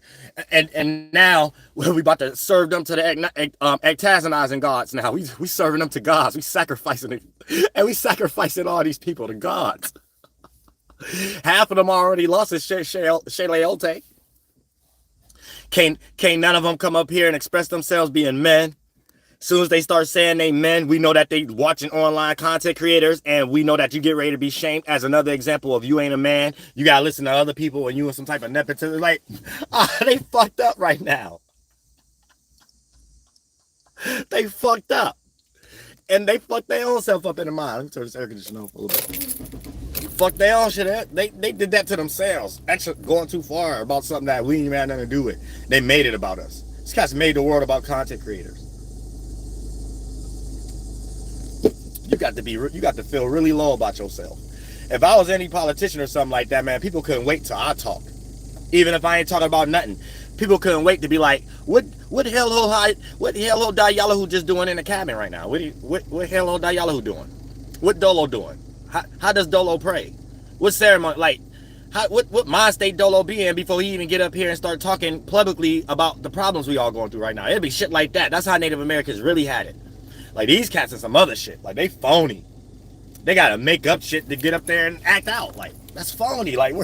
And now we about to serve them to the ectasionizing gods. Now we serving them to gods. We sacrificing it, and we sacrificing all these people to gods. Half of them already lost his HAԵΛ'HO. Can't none of them come up here and express themselves being men. As soon as they start saying they men, we know that they watching online content creators, and we know that you get ready to be shamed. As another example of you ain't a man, you gotta listen to other people and you in some type of nepotism. Like, they fucked up right now. They fucked up. And they fucked their own self up in the mind. Let me turn this air conditioner off a little bit. Fuck their own shit. They did that to themselves. Actually going too far about something that we ain't had nothing to do with. They made it about us. These guys made the world about content creators. You got to feel really low about yourself. If I was any politician or something like that, man, people couldn't wait till I talk. Even if I ain't talking about nothing. People couldn't wait to be like, what YAHLAHUÈ just doing in the cabin right now? What YAHLAHUÈ doing? What Dolo doing? How does Dolo pray? What ceremony? Like, what mind state Dolo be in before he even get up here and start talking publicly about the problems we all going through right now? It'd be shit like that. That's how Native Americans really had it. Like, these cats and some other shit. Like, they phony. They gotta make up shit to get up there and act out. Like, that's phony. Like,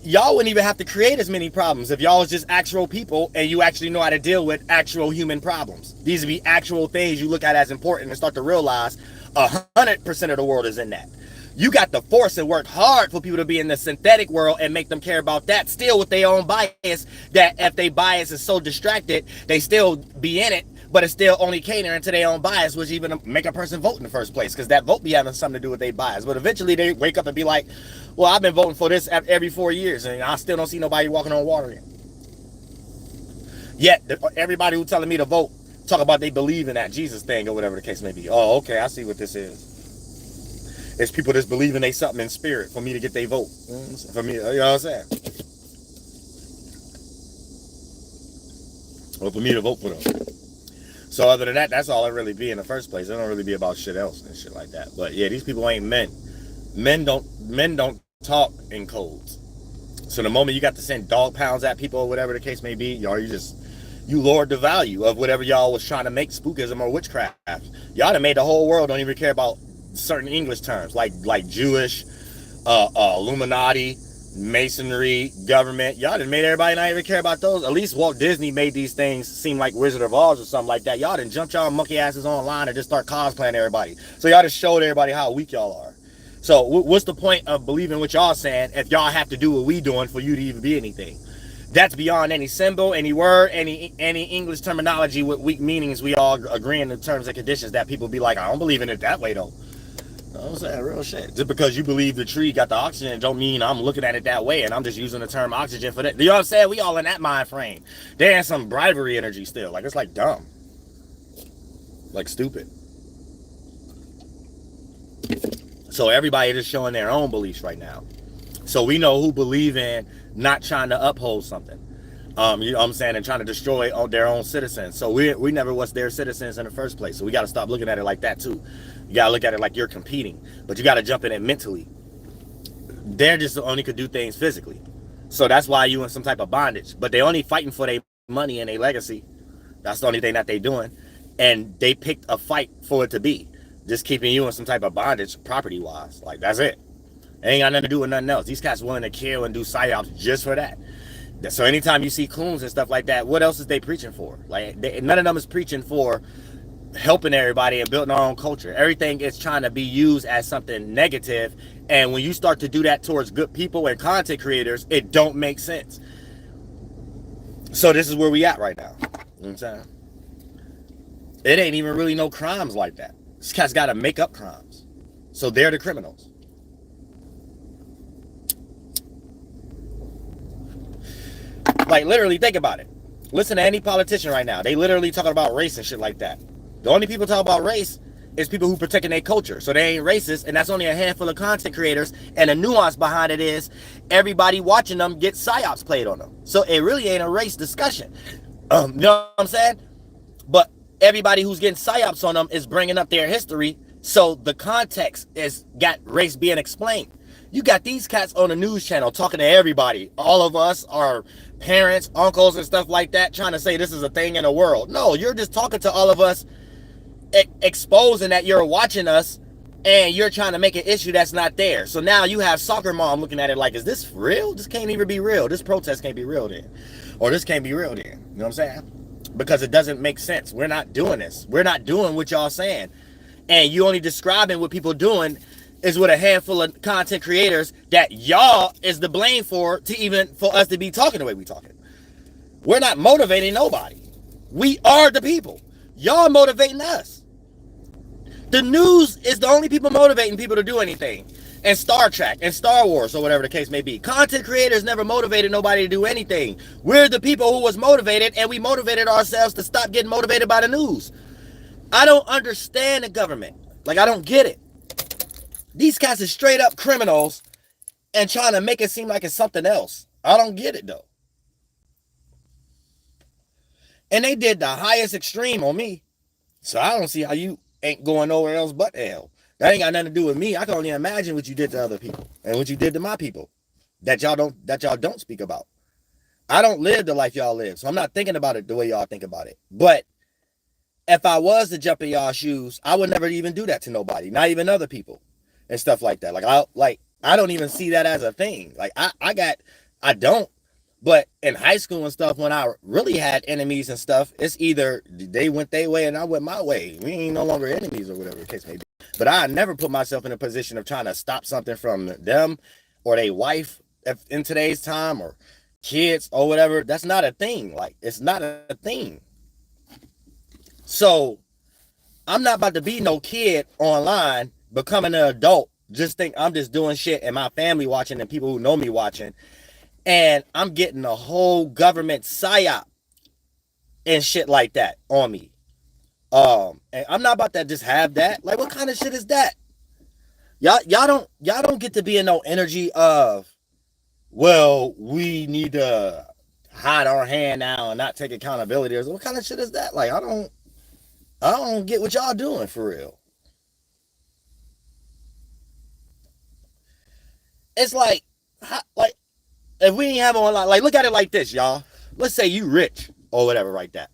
y'all wouldn't even have to create as many problems if y'all was just actual people and you actually know how to deal with actual human problems. These would be actual things you look at as important and start to realize 100% of the world is in that. You got to force and work hard for people to be in the synthetic world and make them care about that, still with their own bias, that if they bias is so distracted, they still be in it, but it's still only catering to their own bias, which even make a person vote in the first place, because that vote be having something to do with their bias. But eventually they wake up and be like, well, I've been voting for this every 4 years, and I still don't see nobody walking on water yet. Yet, everybody who's telling me to vote, talk about they believe in that Jesus thing or whatever the case may be. Oh, okay, I see what this is. It's people that's believing they something in spirit for me to get their vote. For me, you know what I'm saying? Or for me to vote for them. So other than that, that's all it really be in the first place. It don't really be about shit else and shit like that. But yeah, these people ain't men. Men don't talk in codes. So the moment you got to send dog pounds at people or whatever the case may be, y'all, you lowered the value of whatever y'all was trying to make spookism or witchcraft. Y'all done made the whole world don't even care about certain English terms like Jewish, Illuminati, Masonry, government. Y'all done made everybody not even care about those. At least Walt Disney made these things seem like Wizard of Oz or something like that. Y'all done jumped y'all monkey asses online and just start cosplaying everybody. So y'all just showed everybody how weak y'all are. So what's the point of believing what y'all saying if y'all have to do what we doing for you to even be anything? That's beyond any symbol, any word, any English terminology with weak meanings. We all agree in the terms and conditions that people be like, I don't believe in it that way though. You know what I'm saying? Real shit. Just because you believe the tree got the oxygen don't mean I'm looking at it that way and I'm just using the term oxygen for that. You know what I'm saying? We all in that mind frame. There's some bribery energy still. Like, it's like dumb. Like stupid. So everybody just showing their own beliefs right now. So we know who believe in not trying to uphold something. You know what I'm saying? And trying to destroy their own citizens. So we never was their citizens in the first place. So we got to stop looking at it like that too. You got to look at it like you're competing. But you got to jump in it mentally. They're just only could do things physically. So that's why you in some type of bondage. But they only fighting for their money and their legacy. That's the only thing that they doing. And they picked a fight for it to be. Just keeping you in some type of bondage property-wise. Like, that's it. It ain't got nothing to do with nothing else. These cats willing to kill and do psyops just for that. So anytime you see coons and stuff like that, what else is they preaching for? Like, none of them is preaching for helping everybody and building our own culture. Everything is trying to be used as something negative. And when you start to do that towards good people and content creators, it don't make sense. So this is where we at right now. You know what I'm saying? It ain't even really no crimes like that. This cat's got to make up crimes. So they're the criminals. Like, literally, think about it. Listen to any politician right now. They literally talking about race and shit like that. The only people talk about race is people who protecting their culture. So they ain't racist, and that's only a handful of content creators. And the nuance behind it is everybody watching them get psyops played on them. So it really ain't a race discussion. You know what I'm saying? But everybody who's getting psyops on them is bringing up their history. So the context is got race being explained. You got these cats on the news channel talking to everybody. All of us are parents, uncles, and stuff like that, trying to say this is a thing in the world. No, you're just talking to all of us, exposing that you're watching us, and you're trying to make an issue that's not there. So now you have soccer mom looking at it like, is this real? This can't even be real. This protest can't be real then. Or this can't be real then. You know what I'm saying? Because it doesn't make sense. We're not doing this. We're not doing what y'all saying. And you only describing what people doing is with a handful of content creators that y'all is the blame for us to be talking the way we talking. We're not motivating nobody. We are the people. Y'all motivating us. The news is the only people motivating people to do anything. And Star Trek and Star Wars or whatever the case may be. Content creators never motivated nobody to do anything. We're the people who was motivated, and we motivated ourselves to stop getting motivated by the news. I don't understand the government. Like, I don't get it. These cats are straight up criminals and trying to make it seem like it's something else. I don't get it, though. And they did the highest extreme on me. So I don't see how you ain't going nowhere else but hell. That ain't got nothing to do with me. I can only imagine what you did to other people and what you did to my people that y'all don't speak about. I don't live the life y'all live, so I'm not thinking about it the way y'all think about it. But if I was to jump in y'all shoes, I would never even do that to nobody, not even other people and stuff like that. I don't even see that as a thing. Like I don't. But in high school and stuff, when I really had enemies and stuff, it's either they went their way and I went my way. We ain't no longer enemies or whatever the case may be. But I never put myself in a position of trying to stop something from them or their wife in today's time or kids or whatever. That's not a thing. Like, it's not a thing. So I'm not about to be no kid online becoming an adult. Just think I'm just doing shit and my family watching and people who know me watching. And I'm getting a whole government psyop and shit like that on me. And I'm not about to just have that. Like, what kind of shit is that? Y'all don't get to be in no energy of, well, we need to hide our hand now and not take accountability. What kind of shit is that? Like, I don't get what y'all doing for real. It's like if we ain't have online, like, look at it like this, y'all. Let's say you rich or whatever, like that.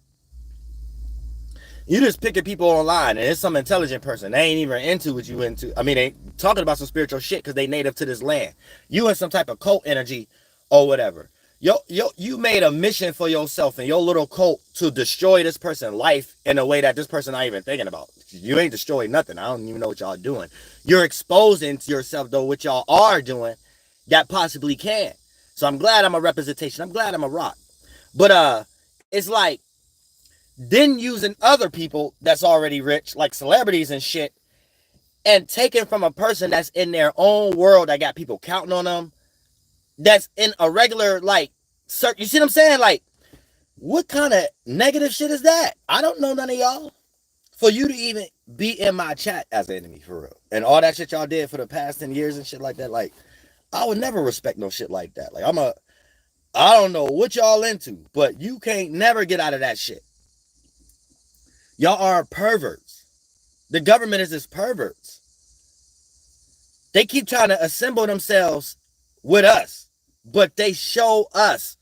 You just picking people online, and it's some intelligent person. They ain't even into what you into. I mean, they talking about some spiritual shit because they native to this land. You in some type of cult energy or whatever. You made a mission for yourself and your little cult to destroy this person's life in a way that this person not even thinking about. You ain't destroyed nothing. I don't even know what y'all doing. You're exposing to yourself, though, what y'all are doing that possibly can. So I'm glad I'm a representation. I'm glad I'm a rock. But it's like then using other people that's already rich, like celebrities and shit, and taking from a person that's in their own world that got people counting on them, that's in a regular, like, you see what I'm saying? Like, what kind of negative shit is that? I don't know none of y'all. For you to even be in my chat as an enemy, for real. And all that shit y'all did for the past 10 years and shit like that, like, I would never respect no shit like that. Like, I don't know what y'all into, but you can't never get out of that shit. Y'all are perverts. The government is just perverts. They keep trying to assemble themselves with us, but they show us.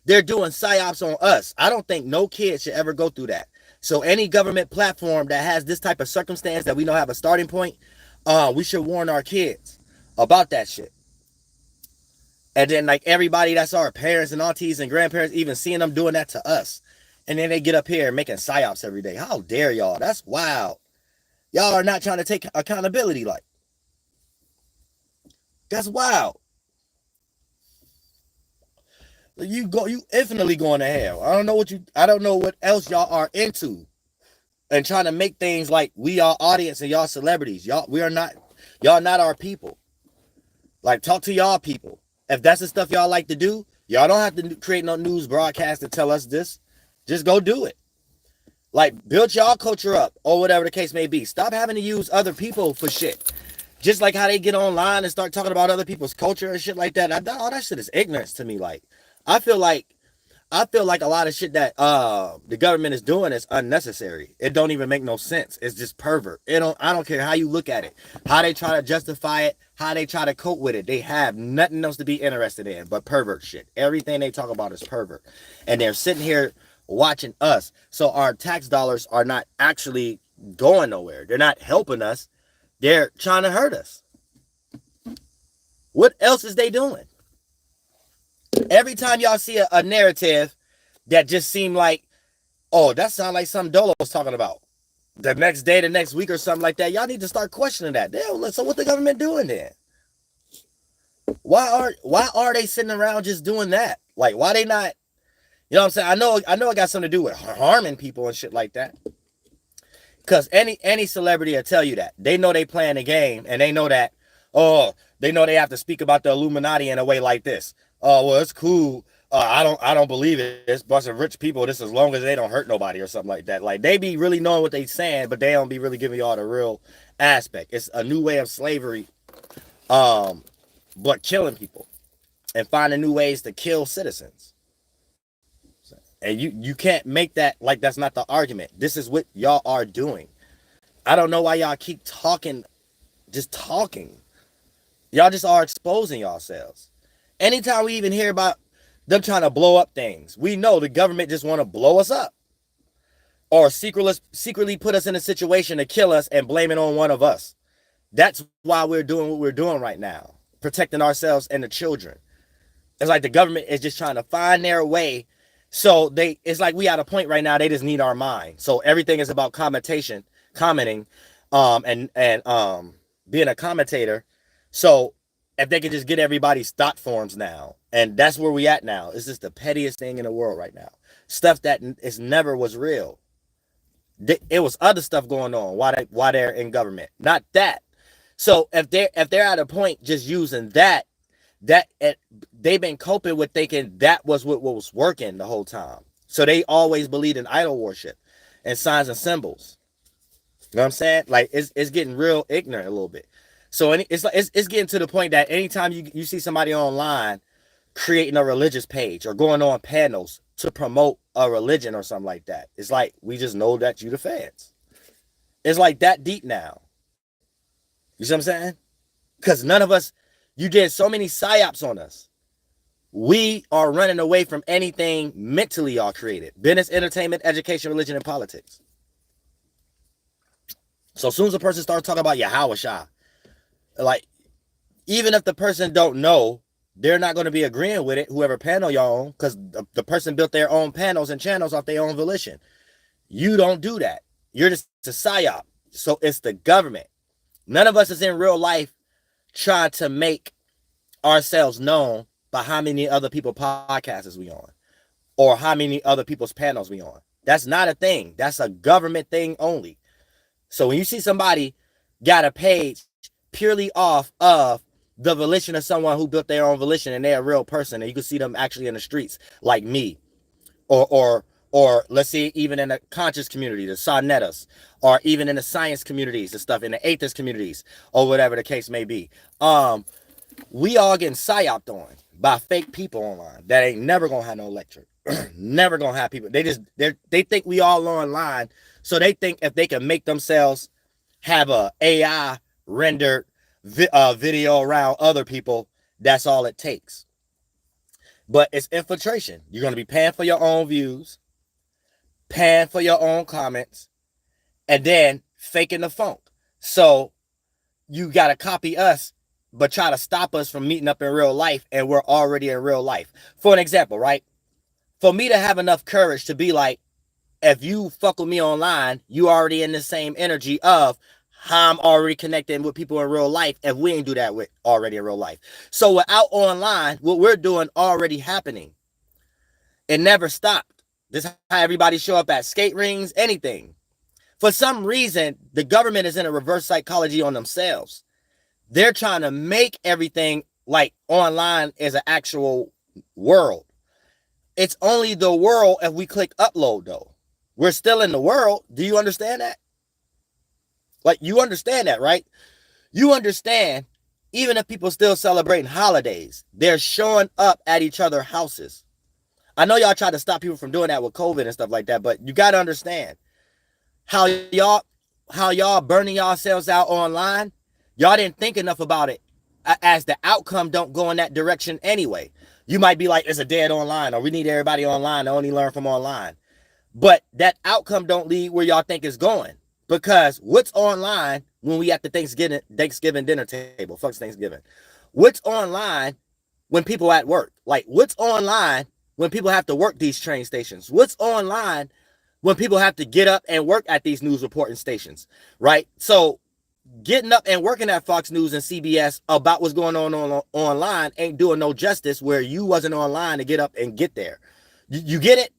They're doing psyops on us. I don't think no kid should ever go through that. So any government platform that has this type of circumstance that we know have a starting point, we should warn our kids about that shit. And then, like, everybody that's our parents and aunties and grandparents, even seeing them doing that to us. And then they get up here making psyops every day. How dare y'all? That's wild. Y'all are not trying to take accountability. Like, that's wild. You infinitely going to hell. I don't know what else y'all are into. And trying to make things like we are audience and y'all celebrities. Y'all not our people. Like, talk to y'all people. If that's the stuff y'all like to do, y'all don't have to create no news broadcast to tell us this. Just go do it. Like, build y'all culture up or whatever the case may be. Stop having to use other people for shit. Just like how they get online and start talking about other people's culture and shit like that. All that shit is ignorance to me. Like, I feel like a lot of shit that the government is doing is unnecessary. It don't even make no sense. It's just pervert. I don't care how you look at it, how they try to justify it, how they try to cope with it. They have nothing else to be interested in but pervert shit. Everything they talk about is pervert. And they're sitting here watching us. So our tax dollars are not actually going nowhere. They're not helping us. They're trying to hurt us. What else is they doing? Every time y'all see a narrative that just seem like, oh, that sounds like something Dolo was talking about. The next day, the next week or something like that, y'all need to start questioning that. Damn, so what the government doing then? Why are they sitting around just doing that? Like, why they not, you know what I'm saying? I know it got something to do with harming people and shit like that. Because any celebrity will tell you that. They know they playing the game and they know that, they know they have to speak about the Illuminati in a way like this. Oh, well, it's cool. I don't believe it. It's a bunch of rich people. This as long as they don't hurt nobody or something like that. Like, they be really knowing what they saying, but they don't be really giving y'all the real aspect. It's a new way of slavery, but killing people and finding new ways to kill citizens. And you can't make that like that's not the argument. This is what y'all are doing. I don't know why y'all keep talking, just talking. Y'all just are exposing yourselves. Anytime we even hear about them trying to blow up things, we know the government just want to blow us up. Or secretly put us in a situation to kill us and blame it on one of us. That's why we're doing what we're doing right now. Protecting ourselves and the children. It's like the government is just trying to find their way. So it's like we at a point right now, they just need our mind. So everything is about commenting, and being a commentator. So if they could just get everybody's thought forms now, and that's where we at now. It's just the pettiest thing in the world right now. Stuff that is never was real. It was other stuff going on while they're in government, not that. So if they're at a point just using that they've been coping with thinking that was what was working the whole time. So they always believed in idol worship and signs and symbols. You know what I'm saying? Like, it's getting real ignorant a little bit. So it's getting to the point that anytime you see somebody online creating a religious page or going on panels to promote a religion or something like that, it's like, we just know that you the fans. It's like that deep now. You see what I'm saying? Because none of us, you did so many psyops on us. We are running away from anything mentally y'all created. Business, entertainment, education, religion, and politics. So as soon as a person starts talking about YAHLAHUÈ, like, even if the person don't know, they're not going to be agreeing with it, whoever panel y'all on, because the person built their own panels and channels off their own volition. You don't do that. You're just a psyop. So it's the government. None of us is in real life trying to make ourselves known by how many other people podcasts we on or how many other people's panels we on. That's not a thing. That's a government thing only. So when you see somebody got a page purely off of the volition of someone who built their own volition and they're a real person and you can see them actually in the streets like me or let's say even in the conscious community, the Sonnetas, or even in the science communities and stuff, in the atheist communities, or whatever the case may be. We all getting psyoped on by fake people online that ain't never gonna have no lecture. Never gonna have people. They think we all online, so they think if they can make themselves have a AI rendered video around other people, that's all it takes. But it's infiltration. You're gonna be paying for your own views, paying for your own comments, and then faking the funk. So you got to copy us, but try to stop us from meeting up in real life, and we're already in real life. For an example, right? For me to have enough courage to be like, if you fuck with me online, you already in the same energy of how I'm already connecting with people in real life if we ain't do that with already in real life. So without online, what we're doing already happening. It never stopped. This is how everybody show up at skate rings, anything. For some reason, the government is in a reverse psychology on themselves. They're trying to make everything like online is an actual world. It's only the world if we click upload, though. We're still in the world. Do you understand that? Like, you understand that, right? You understand, even if people still celebrating holidays, they're showing up at each other's houses. I know y'all try to stop people from doing that with COVID and stuff like that, but you got to understand how y'all burning yourselves out online. Y'all didn't think enough about it, as the outcome don't go in that direction anyway. You might be like, it's a dead online, or we need everybody online to only learn from online. But that outcome don't lead where y'all think it's going. Because what's online when we at the Thanksgiving dinner table? Fuck Thanksgiving. What's online when people at work? Like, what's online when people have to work these train stations? What's online when people have to get up and work at these news reporting stations, right? So getting up and working at Fox News and CBS about what's going on online ain't doing no justice where you wasn't online to get up and get there. You get it?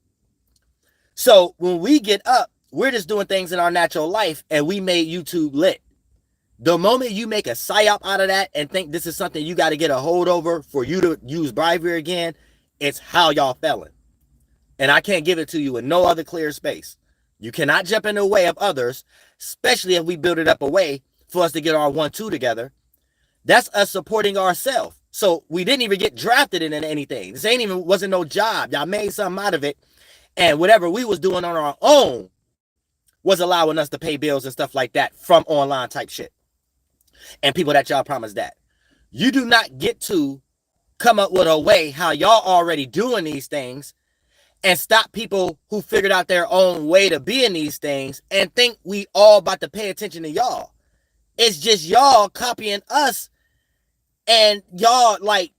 So when we get up, we're just doing things in our natural life, and we made YouTube lit. The moment you make a psyop out of that and think this is something you got to get a hold over for you to use bribery again, it's how y'all felling. And I can't give it to you in no other clear space. You cannot jump in the way of others, especially if we build it up a way for us to get our 1-2 together. That's us supporting ourselves. So we didn't even get drafted into anything. This wasn't no job. Y'all made something out of it. And whatever we was doing on our own was allowing us to pay bills and stuff like that from online type shit. And people that y'all promised that. You do not get to come up with a way how y'all already doing these things and stop people who figured out their own way to be in these things and think we all about to pay attention to y'all. It's just y'all copying us, and y'all like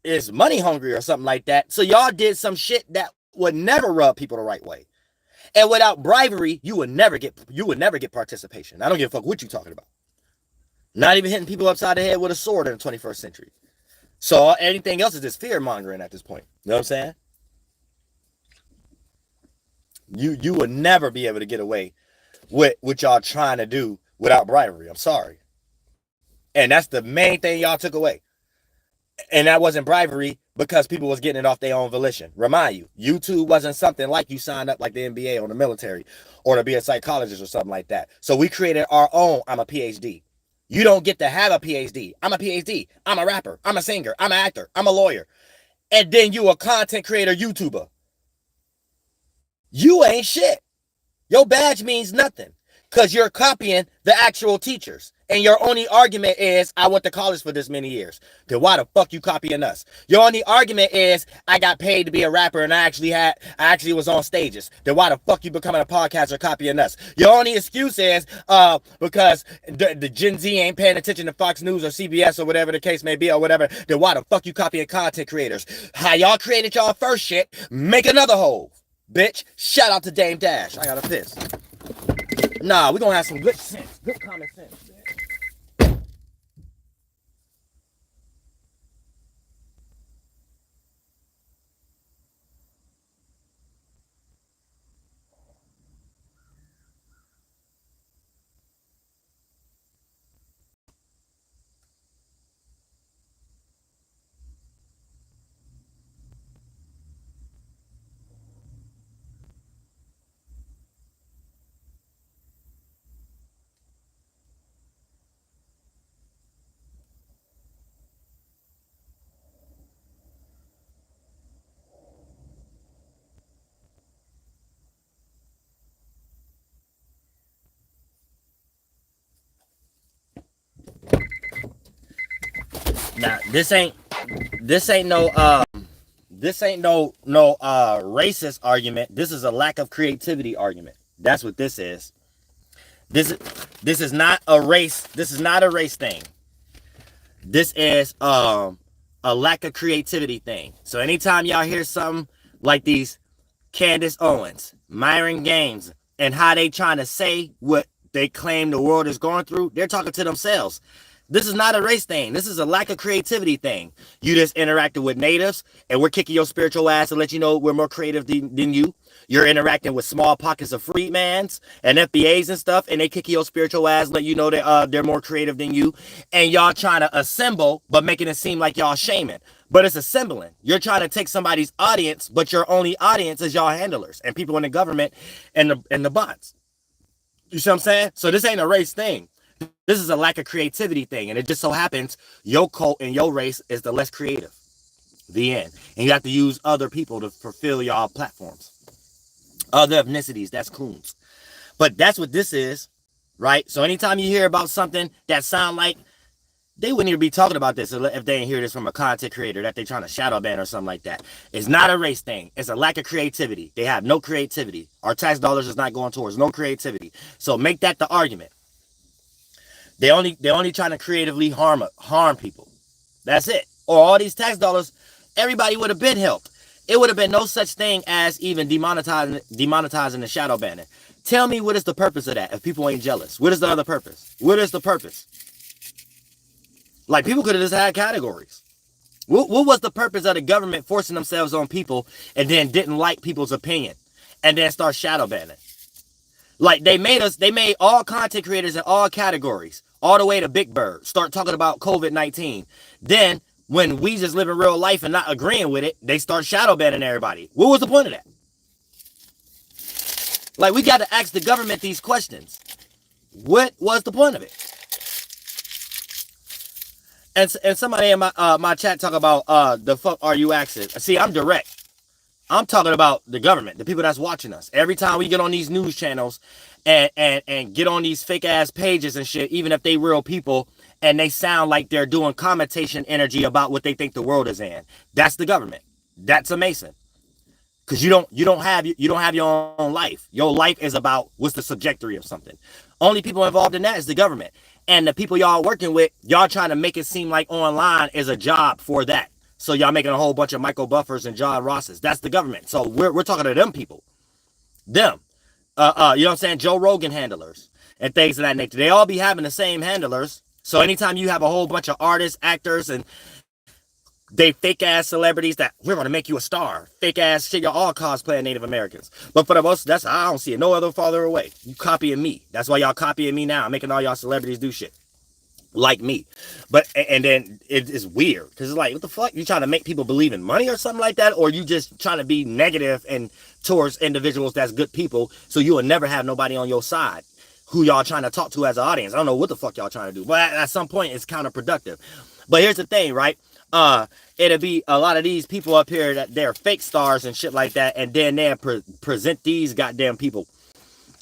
is money hungry or something like that. So y'all did some shit that would never rub people the right way. And without bribery, you would never get participation. I don't give a fuck what you talking about. Not even hitting people upside the head with a sword in the 21st century. So anything else is just fear mongering at this point. You know what I'm saying? You would never be able to get away with what y'all trying to do without bribery. I'm sorry. And that's the main thing y'all took away. And that wasn't bribery because people was getting it off their own volition. Remind you, YouTube wasn't something like you signed up like the NBA or the military or to be a psychologist or something like that. So we created our own, I'm a PhD. You don't get to have a PhD. I'm a PhD. I'm a rapper. I'm a singer. I'm an actor. I'm a lawyer. And then you a content creator YouTuber. You ain't shit. Your badge means nothing because you're copying the actual teachers. And your only argument is, I went to college for this many years. Then why the fuck you copying us? Your only argument is, I got paid to be a rapper and I actually was on stages. Then why the fuck you becoming a podcaster copying us? Your only excuse is, because the Gen Z ain't paying attention to Fox News or CBS or whatever the case may be or whatever. Then why the fuck you copying content creators? How y'all created y'all first shit, make another hole, bitch. Shout out to Dame Dash. I got a piss. Nah, we're gonna have some good sense, good common sense. Now, this ain't no racist argument. This is a lack of creativity argument. That's what this is. This is not a race. This is not a race thing. This is a lack of creativity thing. So anytime y'all hear something like these Candace Owens, Myron Gaines, and how they trying to say what they claim the world is going through, they're talking to themselves. This is not a race thing. This is a lack of creativity thing. You just interacted with natives, and we're kicking your spiritual ass to let you know we're more creative than you. You're interacting with small pockets of freedmans and FBAs and stuff, and they kick your spiritual ass, let you know that they're more creative than you. And y'all trying to assemble, but making it seem like y'all shaming. But it's assembling. You're trying to take somebody's audience, but your only audience is y'all handlers and people in the government and the bots. You see what I'm saying? So this ain't a race thing. This is a lack of creativity thing. And it just so happens your cult and your race is the less creative. The end. And you have to use other people to fulfill y'all platforms. Other ethnicities, that's coons. But that's what this is, right? So anytime you hear about something that sound like, they wouldn't even be talking about this if they didn't hear this from a content creator that they're trying to shadow ban or something like that. It's not a race thing. It's a lack of creativity. They have no creativity. Our tax dollars is not going towards no creativity. So make that the argument. They only trying to creatively harm people. That's it. Or all these tax dollars, everybody would have been helped. It would have been no such thing as even demonetizing the shadow banning. Tell me what is the purpose of that if people ain't jealous? What is the other purpose? What is the purpose? Like, people could have just had categories. What was the purpose of the government forcing themselves on people and then didn't like people's opinion and then start shadow banning? Like, they made all content creators in all categories, all the way to Big Bird, start talking about COVID-19. Then, when we just live in real life and not agreeing with it, they start shadow banning everybody. What was the point of that? Like, we got to ask the government these questions. What was the point of it? And somebody in my chat talk about the fuck are you asking? See, I'm direct. I'm talking about the government, the people that's watching us. Every time we get on these news channels and get on these fake ass pages and shit, even if they real people and they sound like they're doing commentation energy about what they think the world is in, that's the government. That's a Mason. Because you don't have your own life. Your life is about what's the trajectory of something. Only people involved in that is the government. And the people y'all working with, y'all trying to make it seem like online is a job for that. So y'all making a whole bunch of Michael Buffers and John Rosses. That's the government. So we're talking to them people. Them. You know what I'm saying? Joe Rogan handlers and things of that nature. They all be having the same handlers. So anytime you have a whole bunch of artists, actors, and they fake ass celebrities that we're gonna make you a star. Fake ass shit, you're all cosplaying Native Americans. But for the most, I don't see it no other farther away. You copying me. That's why y'all copying me now. I'm making all y'all celebrities do shit like me. But and then it is weird because it's like, what the fuck? You trying to make people believe in money or something like that, or you just trying to be negative and towards individuals that's good people, so you will never have nobody on your side who y'all trying to talk to as an audience. I don't know what the fuck y'all trying to do, but at some point it's counterproductive. But here's the thing, right? It'll be a lot of these people up here that they're fake stars and shit like that, and then they'll present these goddamn people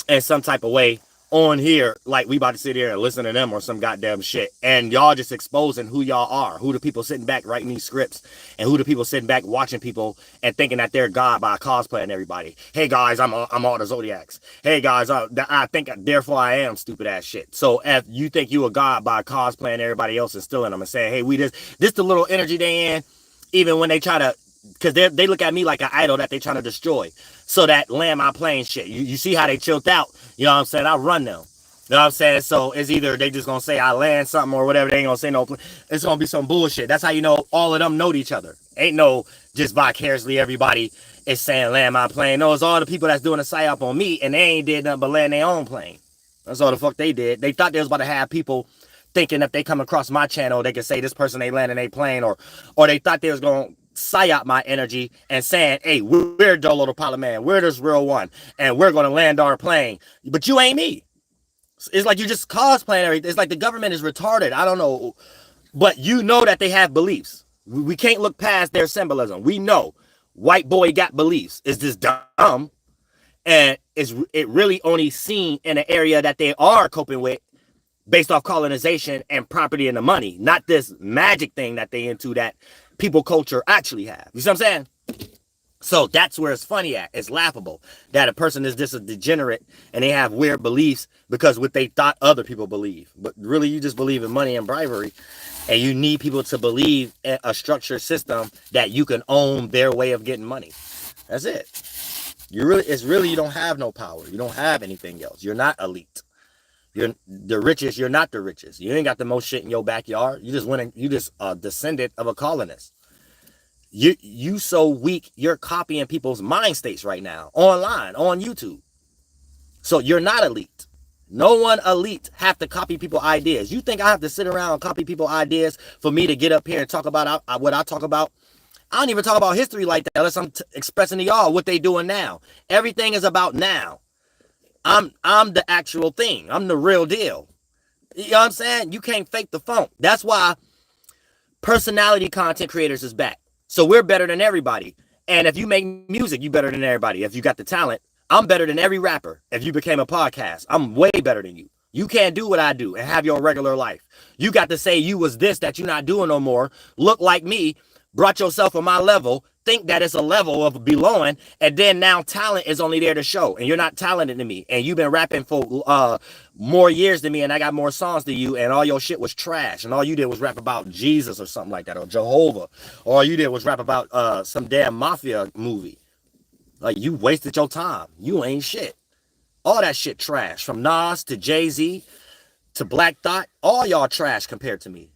in some type of way on here, like we about to sit here and listen to them or some goddamn shit, and y'all just exposing who y'all are, who the people sitting back writing these scripts, and who the people sitting back watching people and thinking that they're God by cosplaying everybody. Hey guys, I'm all the Zodiacs. Hey guys, I think therefore I am stupid ass shit. So if you think you a God by cosplaying everybody else and stealing them and saying, hey, we this the little energy they in, even when they try to, because they look at me like an idol that they trying to destroy. So that land my plane shit. You see how they chilled out. You know what I'm saying? I run them. You know what I'm saying? So it's either they just going to say I land something or whatever. They ain't going to say no. It's going to be some bullshit. That's how you know all of them know each other. Ain't no just vicariously everybody is saying land my plane. No, it's all the people that's doing a psyop on me, and they ain't did nothing but land their own plane. That's all the fuck they did. They thought they was about to have people thinking if they come across my channel, they could say this person ain't landing their plane, or they thought they was going to psyop my energy and saying, hey, we're DoelowDaPilotman, we're this real one, and we're going to land our plane. But you ain't me. It's like you just cosplaying everything. It's like the government is retarded. I don't know. But you know that they have beliefs. We can't look past their symbolism. We know white boy got beliefs. It's just dumb. And it really only seen in an area that they are coping with based off colonization and property and the money. Not this magic thing that they into that people culture actually have. You see what I'm saying? So that's where it's funny at. It's laughable that a person is just a degenerate and they have weird beliefs because what they thought other people believe. But really, you just believe in money and bribery, and you need people to believe in a structured system that you can own their way of getting money. That's it. You don't have no power. You don't have anything else. You're not elite. You're the richest. You're not the richest. You ain't got the most shit in your backyard. You just went and you just a descendant of a colonist. You so weak. You're copying people's mind states right now online on YouTube. So you're not elite. No one elite have to copy people's ideas. You think I have to sit around and copy people's ideas for me to get up here and talk about what I talk about? I don't even talk about history like that unless I'm expressing to y'all what they doing now. Everything is about now. I'm the actual thing. I'm the real deal. You know what I'm saying? You can't fake the funk. That's why personality content creators is back. So we're better than everybody. And if you make music, you better than everybody. If you got the talent, I'm better than every rapper. If you became a podcast, I'm way better than you. You can't do what I do and have your regular life. You got to say you was this that you're not doing no more. Look like me, brought yourself on my level, think that it's a level of belonging, and then now talent is only there to show, and you're not talented than me, and you've been rapping for more years than me, and I got more songs than you, and all your shit was trash, and all you did was rap about Jesus or something like that, or Jehovah, or all you did was rap about some damn mafia movie. Like, you wasted your time. You ain't shit. All that shit trash, from Nas to Jay-Z to Black Thought, all y'all trash compared to me.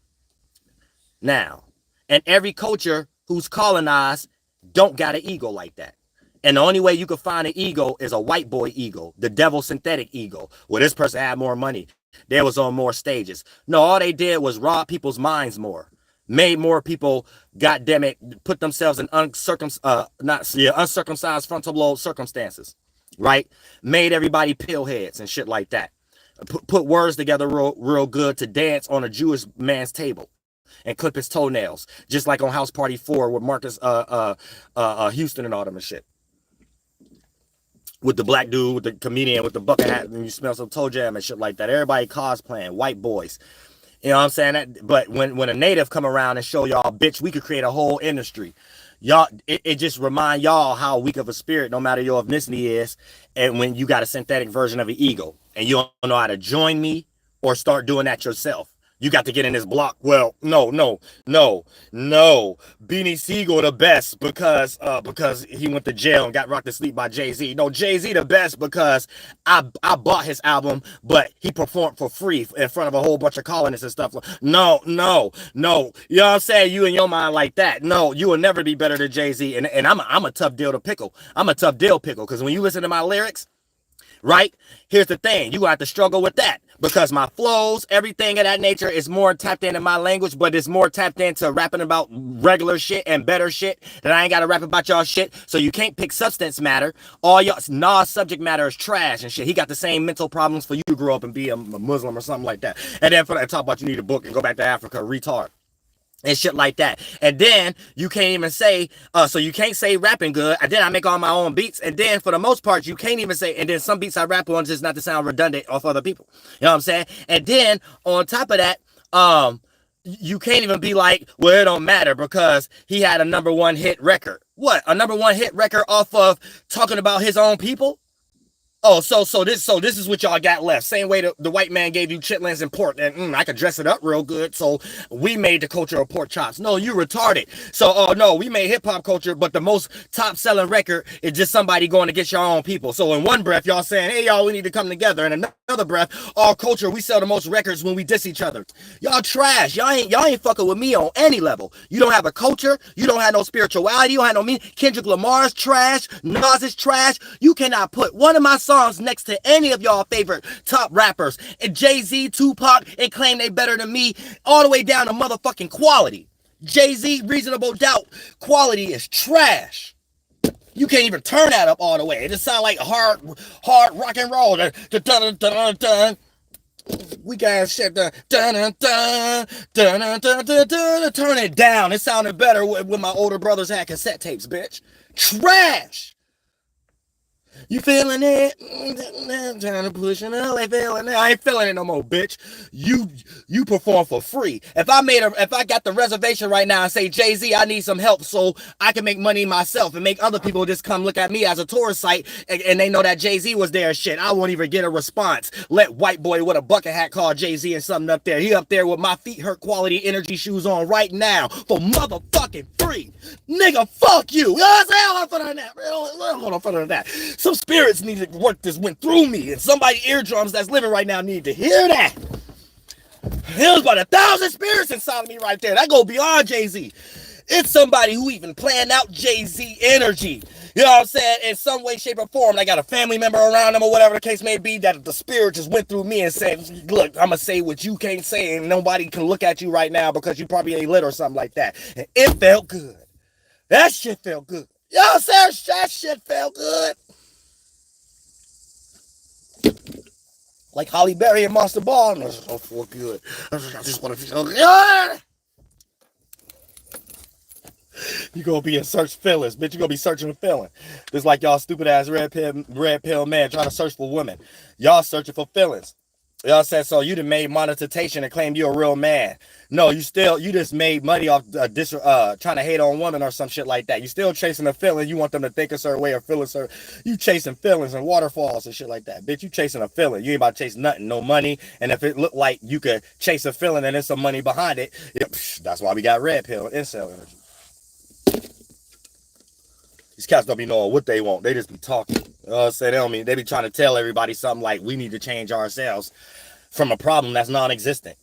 Now, and every culture who's colonized don't got an ego like that. And the only way you can find an ego is a white boy ego, the devil synthetic ego, where this person had more money. They was on more stages. No, all they did was rob people's minds more. Made more people, goddammit, put themselves in uncircumcised frontal lobe circumstances, right? Made everybody pill heads and shit like that. Put words together real good to dance on a Jewish man's table and clip his toenails, just like on House Party 4 with Marcus Houston and all them and shit. With the black dude, with the comedian, with the bucket hat, and you smell some toe jam and shit like that. Everybody cosplaying, white boys. You know what I'm saying? But when a native come around and show y'all, bitch, we could create a whole industry. Y'all, it just remind y'all how weak of a spirit, no matter your ethnicity is, and when you got a synthetic version of an ego, and you don't know how to join me or start doing that yourself. You got to get in this block. Well, no. Beanie Siegel the best because he went to jail and got rocked to sleep by Jay-Z. No, Jay-Z the best because I bought his album, but he performed for free in front of a whole bunch of colonists and stuff. No. You know what I'm saying? You in your mind like that. No, you will never be better than Jay-Z. And I'm a tough deal to pickle. I'm a tough deal pickle because when you listen to my lyrics, right? Here's the thing. You have to struggle with that because my flows, everything of that nature is more tapped into my language, but it's more tapped into rapping about regular shit and better shit that I ain't got to rap about y'all shit. So you can't pick substance matter. All y'all Nas subject matter is trash and shit. He got the same mental problems for you to grow up and be a Muslim or something like that. And then for that talk about you need a book and go back to Africa, retard. And shit like that. And then you can't even say, so you can't say rapping good. And then I make all my own beats. And then for the most part, you can't even say, and then some beats I rap on just not to sound redundant off other people. You know what I'm saying? And then on top of that, you can't even be like, well, it don't matter because he had a #1 hit record. What? A #1 hit record off of talking about his own people? Oh, so this is what y'all got left. Same way the white man gave you chitlins and pork, and I could dress it up real good. So we made the culture of pork chops. No, you retarded. So no, we made hip hop culture, but the most top selling record is just somebody going to get your own people. So in one breath, y'all saying, hey y'all, we need to come together. And another breath, all culture, we sell the most records when we diss each other. Y'all trash. Y'all ain't fucking with me on any level. You don't have a culture. You don't have no spirituality. You don't have no meaning. Kendrick Lamar's trash. Nas is trash. You cannot put one of my songs next to any of y'all favorite top rappers and Jay-Z, Tupac, and claim they better than me, all the way down to motherfucking quality. Jay-Z, Reasonable Doubt, quality is trash. You can't even turn that up all the way. It just sounds like hard rock and roll. Weak ass shit. Turn it down. It sounded better when my older brothers had cassette tapes, bitch. Trash. You feeling it? Trying to push it away, feeling it. I ain't feeling it no more, bitch. You perform for free. If I got the reservation right now and say, Jay-Z, I need some help so I can make money myself and make other people just come look at me as a tourist site and they know that Jay-Z was there and shit, I won't even get a response. Let white boy with a bucket hat call Jay-Z and something up there. He up there with my feet hurt quality energy shoes on right now for motherfucking free. Nigga, fuck you. You know what I'm saying? Hold on for that. So Some spirits needed work this went through me, and somebody eardrums that's living right now need to hear that. There's about 1,000 spirits inside of me right there. That go beyond Jay-Z. It's somebody who even planned out Jay-Z energy. You know what I'm saying? In some way, shape, or form. They got a family member around them or whatever the case may be, that the spirit just went through me and said, look, I'm going to say what you can't say, and nobody can look at you right now because you probably ain't lit or something like that. And it felt good. That shit felt good. You know what I'm saying? That shit felt good. Like Holly Berry and Monster Ball. No, it's don't feel good. I just want to feel good. You gonna be in search feelings, bitch. You gonna be searching for feeling. Just like y'all stupid ass red pill man trying to search for women. Y'all searching for feelings. Y'all said so. You done made monetization and claimed you're a real man. No, you just made money off trying to hate on women or some shit like that. You still chasing a feeling. You want them to think a certain way or feel a certain. You chasing feelings and waterfalls and shit like that, bitch. You chasing a feeling. You ain't about to chase nothing, no money. And if it looked like you could chase a feeling and there's some money behind it, that's why we got red pill and incel energy. These cats don't be knowing what they want. They just be talking. They don't mean they be trying to tell everybody something like we need to change ourselves from a problem that's non-existent.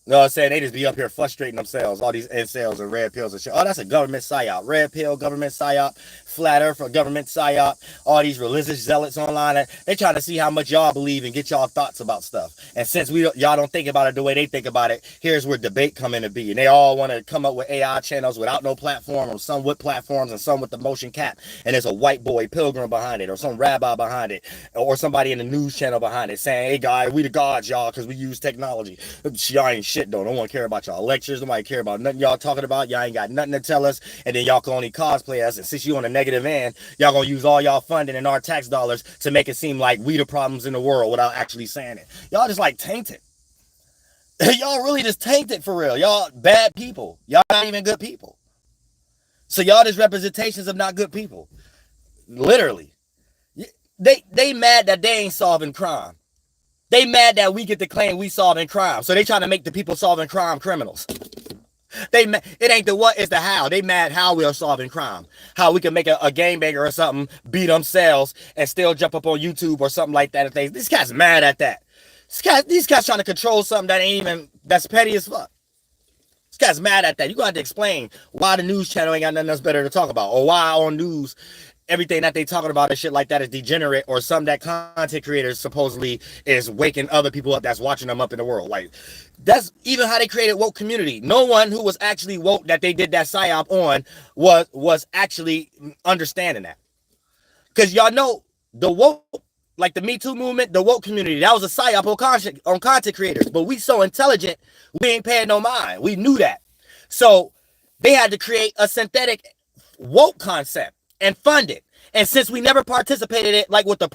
You know what I'm saying? They just be up here frustrating themselves, all these incels and red pills and shit. Oh, that's a government psyop. Red pill, government psyop. Flat earth, a government psyop. All these religious zealots online. They trying to see how much y'all believe and get y'all thoughts about stuff. And since y'all don't think about it the way they think about it, here's where debate come in to be. And they all want to come up with AI channels without no platform, or some with platforms and some with the motion cap. And there's a white boy pilgrim behind it, or some rabbi behind it, or somebody in the news channel behind it saying, hey guys, we the gods, y'all, because we use technology. Y'all ain't shit though. No one care about y'all lectures. Nobody care about nothing y'all talking about. Y'all ain't got nothing to tell us. And then y'all can only cosplay us. And since you on the negative end, y'all gonna use all y'all funding and our tax dollars to make it seem like we the problems in the world without actually saying it. Y'all just like tainted. Y'all really just tainted for real. Y'all bad people. Y'all not even good people. So y'all just representations of not good people. Literally. They mad that they ain't solving crime. They mad that we get to claim we solving crime. So they trying to make the people solving crime criminals. It ain't the what, it's the how. They mad how we are solving crime. How we can make a gangbanger or something beat themselves and still jump up on YouTube or something like that. These cats mad at that. These cats trying to control something that ain't even, that's petty as fuck. This guy's mad at that. You got to explain why the news channel ain't got nothing else better to talk about, or why on news everything that they talking about and shit like that is degenerate, or some that content creators supposedly is waking other people up that's watching them up in the world. Like, that's even how they created woke community. No one who was actually woke that they did that psyop on was actually understanding that. Because y'all know the woke, like the Me Too movement, the woke community, that was a psyop on content creators. But we so intelligent, we ain't paying no mind. We knew that. So they had to create a synthetic woke concept and fund it. And since we never participated in it, like with the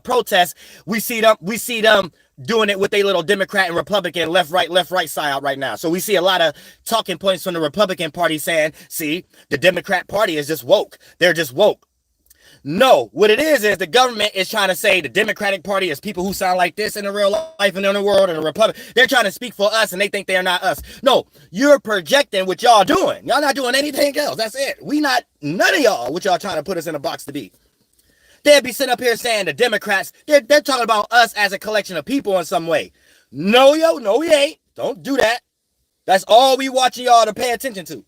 protests, we see them doing it with a little Democrat and Republican left right psyop right now. So we see a lot of talking points from the Republican Party saying, see, the Democrat Party is just woke. They're just woke. No, what it is the government is trying to say the Democratic Party is people who sound like this in the real life and in the world, and the Republic. They're trying to speak for us, and they think they're not us. No, you're projecting what y'all doing. Y'all not doing anything else. That's it. We not, none of y'all, what y'all trying to put us in a box to be. They'd be sitting up here saying the Democrats, they're talking about us as a collection of people in some way. No, no, we ain't. Don't do that. That's all we watching y'all to pay attention to.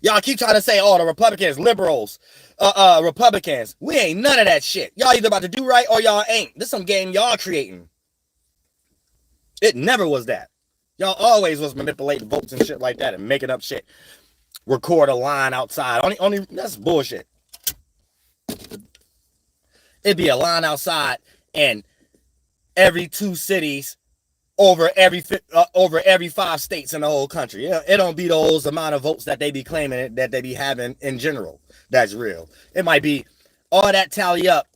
Y'all keep trying to say, oh, the Republicans, liberals, Republicans. We ain't none of that shit. Y'all either about to do right or y'all ain't. This some game y'all creating. It never was that. Y'all always was manipulating votes and shit like that and making up shit. Record a line outside. Only that's bullshit. It'd be a line outside and every 2 cities over every 5 states in the whole country. Yeah, it don't be those amount of votes that they be claiming that they be having in general. That's real. It might be all that tally up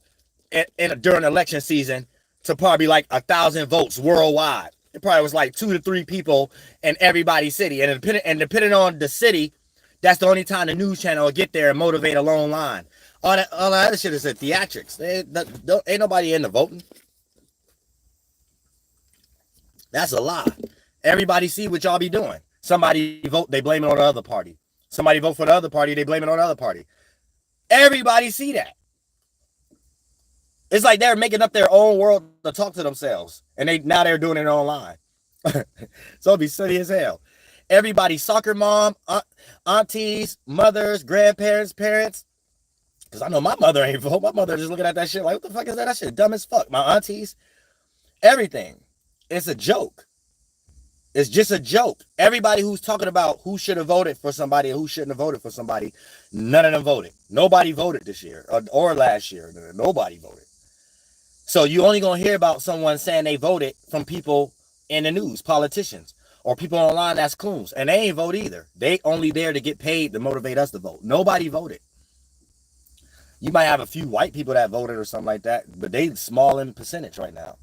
during election season to probably like 1,000 votes worldwide. It probably was like 2 to 3 people in everybody's city. And depending on the city, that's the only time the news channel will get there and motivate a long line. All that other shit is a theatrics. Ain't nobody in the voting. That's a lie. Everybody see what y'all be doing. Somebody vote, they blame it on the other party. Somebody vote for the other party, they blame it on the other party. Everybody see that. It's like they're making up their own world to talk to themselves, and they're doing it online. So it'd be silly as hell. Everybody's soccer mom, aunties, mothers, grandparents, parents. Because I know my mother ain't vote. My mother just looking at that shit like, what the fuck is that? That shit dumb as fuck. My aunties, everything. It's a joke. It's just a joke. Everybody who's talking about who should have voted for somebody and who shouldn't have voted for somebody, none of them voted. Nobody voted this year or last year. Nobody voted. So you only going to hear about someone saying they voted from people in the news, politicians, or people online that's coons. And they ain't vote either. They only there to get paid to motivate us to vote. Nobody voted. You might have a few white people that voted or something like that, but they small in percentage right now.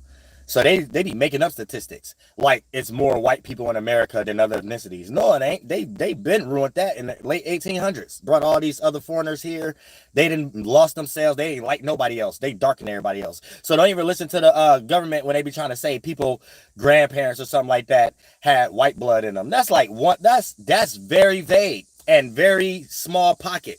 So they be making up statistics like it's more white people in America than other ethnicities. No, it ain't. They been ruined that in the late 1800s. Brought all these other foreigners here. They didn't lost themselves. They ain't like nobody else. They darken everybody else. So don't even listen to the government when they be trying to say people, grandparents or something like that had white blood in them. That's like what that's very vague and very small pocket.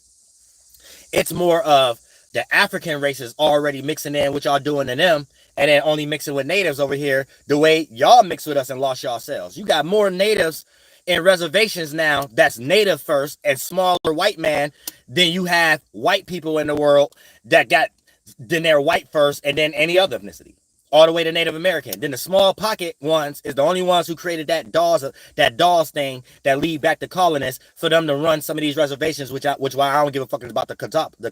It's more of the African races already mixing in what y'all doing to them, and then only mixing with natives over here the way y'all mix with us and lost yourselves. You got more natives in reservations now that's native first and smaller white man than you have white people in the world that got, then they're white first and then any other ethnicity. All the way to Native American. Then the small pocket ones is the only ones who created that Dawes thing that lead back to colonists for them to run some of these reservations, which why I don't give a fuck about the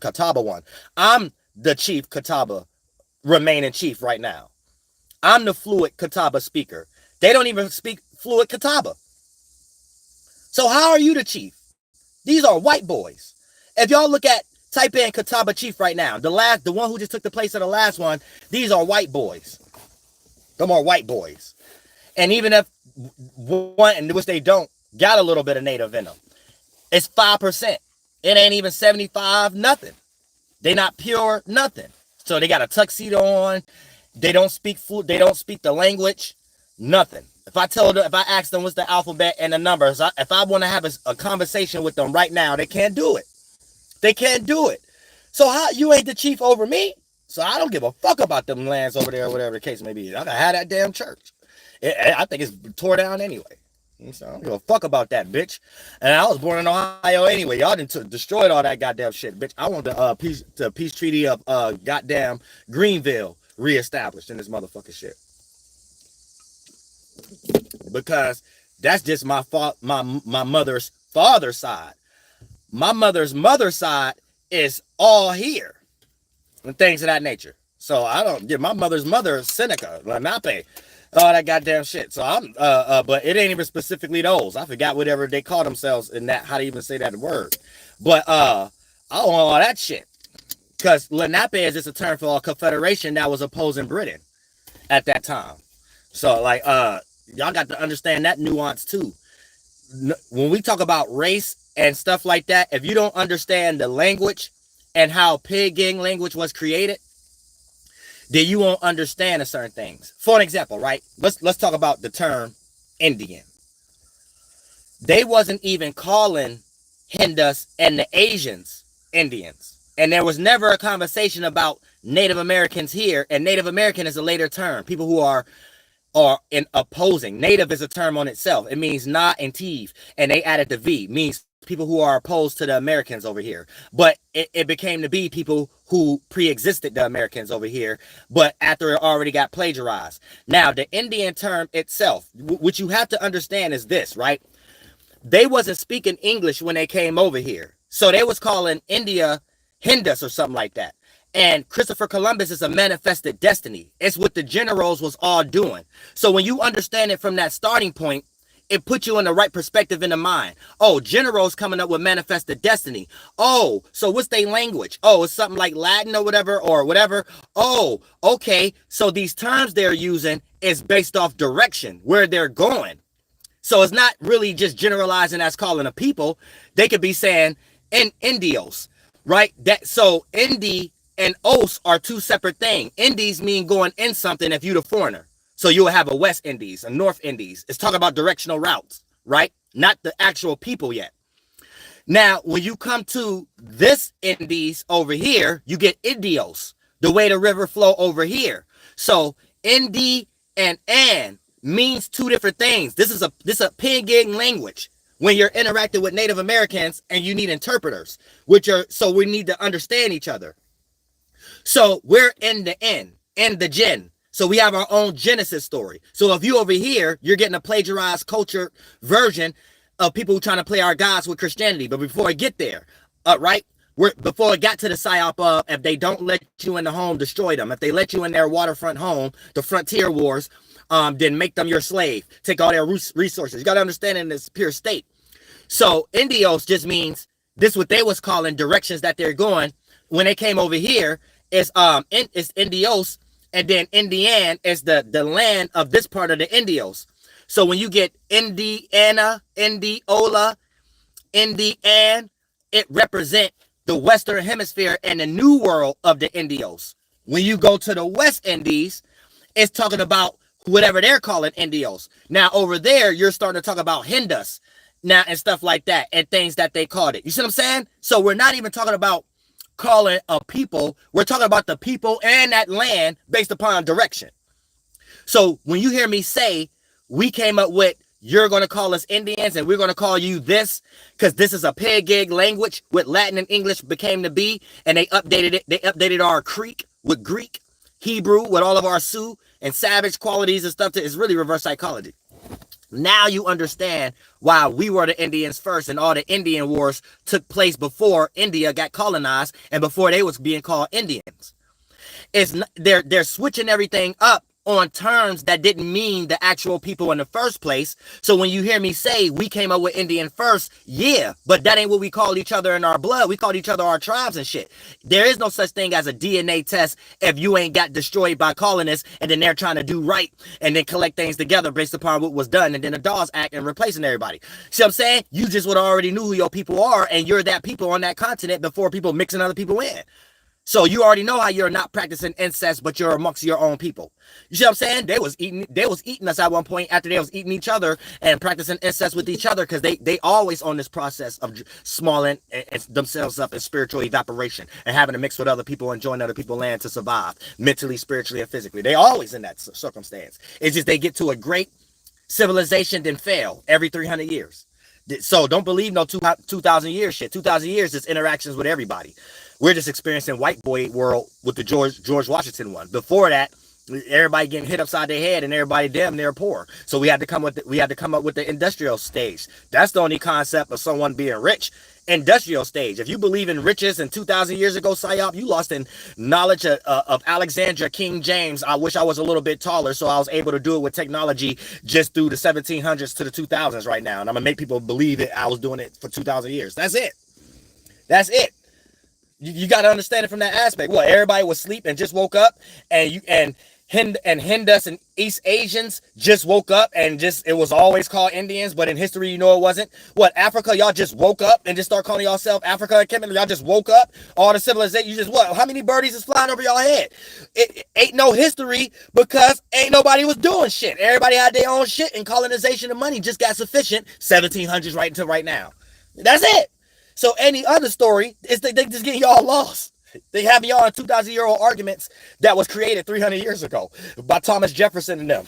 Catawba one. I'm the chief Catawba remaining chief right now. I'm the fluid Catawba speaker. They don't even speak fluid Catawba. So how are you the chief? These are white boys. If y'all type in Catawba chief right now. The one who just took the place of the last one. These are white boys. Them are white boys. And even if one, which they don't, got a little bit of native in them, it's 5%. It ain't even 75, nothing. They not pure, nothing. So they got a tuxedo on. They don't speak the language, nothing. If I ask them what's the alphabet and the numbers, if I want to have a conversation with them right now, they can't do it. They can't do it. So how you ain't the chief over me? So I don't give a fuck about them lands over there, whatever the case may be. I gotta have that damn church. I think it's tore down anyway. So I don't give a fuck about that, bitch. And I was born in Ohio anyway. Y'all done destroyed all that goddamn shit, bitch. I want the peace treaty of goddamn Greenville reestablished in this motherfucking shit. Because that's just my mother's father's side. My mother's side is all here and things of that nature. So I don't get my mother's mother, Seneca, Lenape, all that goddamn shit. So I'm, but it ain't even specifically those. I forgot whatever they call themselves in that, how to even say that word. But I don't want all that shit. Because Lenape is just a term for a confederation that was opposing Britain at that time. So like, y'all got to understand that nuance too. When we talk about race and stuff like that, if you don't understand the language and how pig gang language was created, then you won't understand certain things. For an example, right? Let's talk about the term Indian. They wasn't even calling Hindus and the Asians Indians. And there was never a conversation about Native Americans here. And Native American is a later term. People who are in opposing. Native is a term on itself. It means na and tiv. And they added the V. Means people who are opposed to the Americans over here. But it became to be people who pre-existed the Americans over here, but after it already got plagiarized. Now, the Indian term itself, what you have to understand is this, right? They wasn't speaking English when they came over here. So they was calling India Hindus or something like that. And Christopher Columbus is a manifested destiny. It's what the generals was all doing. So when you understand it from that starting point, it puts you in the right perspective in the mind. Oh, generals coming up with manifested destiny. Oh, so what's their language? Oh, it's something like Latin or whatever. Oh, okay. So these terms they're using is based off direction, where they're going. So it's not really just generalizing as calling a people. They could be saying Indios, right? So Indi and Os are two separate things. Indies mean going in something if you're the foreigner. So you'll have a West Indies, a North Indies. It's talking about directional routes, right? Not the actual people yet. Now, when you come to this Indies over here, you get Indios. the way the river flow over here. So ND and An means two different things. This is a pig language when you're interacting with Native Americans and you need interpreters, so we need to understand each other. So we're in the N, in the gen. So we have our own Genesis story. So if you over here, you're getting a plagiarized culture version of people who trying to play our gods with Christianity. But before I get there, right? Before it got to the psyop of, if they don't let you in the home, destroy them. If they let you in their waterfront home, the frontier wars, then make them your slave. Take all their resources. You got to understand in this pure state. So Indios just means this what they was calling directions that they're going. When they came over here, it's Indios, and then Indian is the land of this part of the Indios. So when you get Indiana, Indiola, Indian, it represent the Western Hemisphere and the new world of the Indios. When you go to the West Indies, it's talking about whatever they're calling Indios. Now over there, you're starting to talk about Hindus now and stuff like that and things that they called it. You see what I'm saying? So we're not even talking about calling a people. We're talking about the people and that land based upon direction. So when you hear me say, we came up with, you're going to call us Indians and we're going to call you this, because this is a pig language with Latin and English became to be, and they updated it. They updated our Creek with Greek, Hebrew with all of our Sioux and savage qualities and stuff. It's really reverse psychology. Now you understand why we were the Indians first, and all the Indian wars took place before India got colonized and before they was being called Indians. They're switching everything up on terms that didn't mean the actual people in the first place. So when you hear me say we came up with Indian first, yeah, but that ain't what we call each other in our blood. We called each other our tribes and shit. There is no such thing as a DNA test if you ain't got destroyed by colonists and then they're trying to do right and then collect things together based upon what was done, and then the Dawes Act and replacing everybody. See what I'm saying? You just would already knew who your people are, and you're that people on that continent before people mixing other people in. So you already know how you're not practicing incest, but you're amongst your own people. You see what I'm saying? They was eating us at one point after they was eating each other and practicing incest with each other, because they always on this process of smalling themselves up in spiritual evaporation and having to mix with other people and join other people's land to survive mentally, spiritually, and physically. They always in that circumstance. It's just they get to a great civilization then fail every 300 years. So don't believe no 2,000 years shit. 2,000 years is interactions with everybody. We're just experiencing white boy world with the George Washington one. Before that, everybody getting hit upside their head and everybody damn near poor. So we had to come up with the industrial stage. That's the only concept of someone being rich. Industrial stage. If you believe in riches and 2,000 years ago, psyop, you lost in knowledge of Alexandra, King James. I wish I was a little bit taller so I was able to do it with technology just through the 1700s to the 2000s right now. And I'm going to make people believe that I was doing it for 2,000 years. That's it. That's it. You got to understand it from that aspect. What, everybody was asleep and just woke up, and Hindus and East Asians just woke up and it was always called Indians, but in history, you know, it wasn't. What, Africa, y'all just woke up and just start calling yourself Africa and Kemet? Y'all just woke up? All the civilization, you just what? How many birdies is flying over y'all head? It ain't no history because ain't nobody was doing shit. Everybody had their own shit, and colonization and money just got sufficient 1700s right until right now. That's it. So any other story is they just getting y'all lost. They have y'all in 2,000-year-old arguments that was created 300 years ago by Thomas Jefferson and them.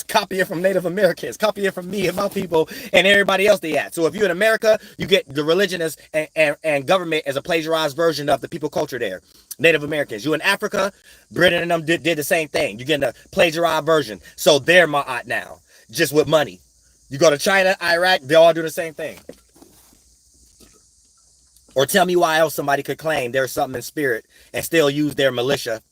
Copy it from Native Americans, copy it from me and my people and everybody else they had. So if you're in America, you get the religion and government as a plagiarized version of the people culture there. Native Americans. You in Africa, Britain and them did the same thing. You're getting a plagiarized version. So they're Ma'at now, just with money. You go to China, Iraq, they all do the same thing. Or tell me why else somebody could claim there's something in spirit and still use their militia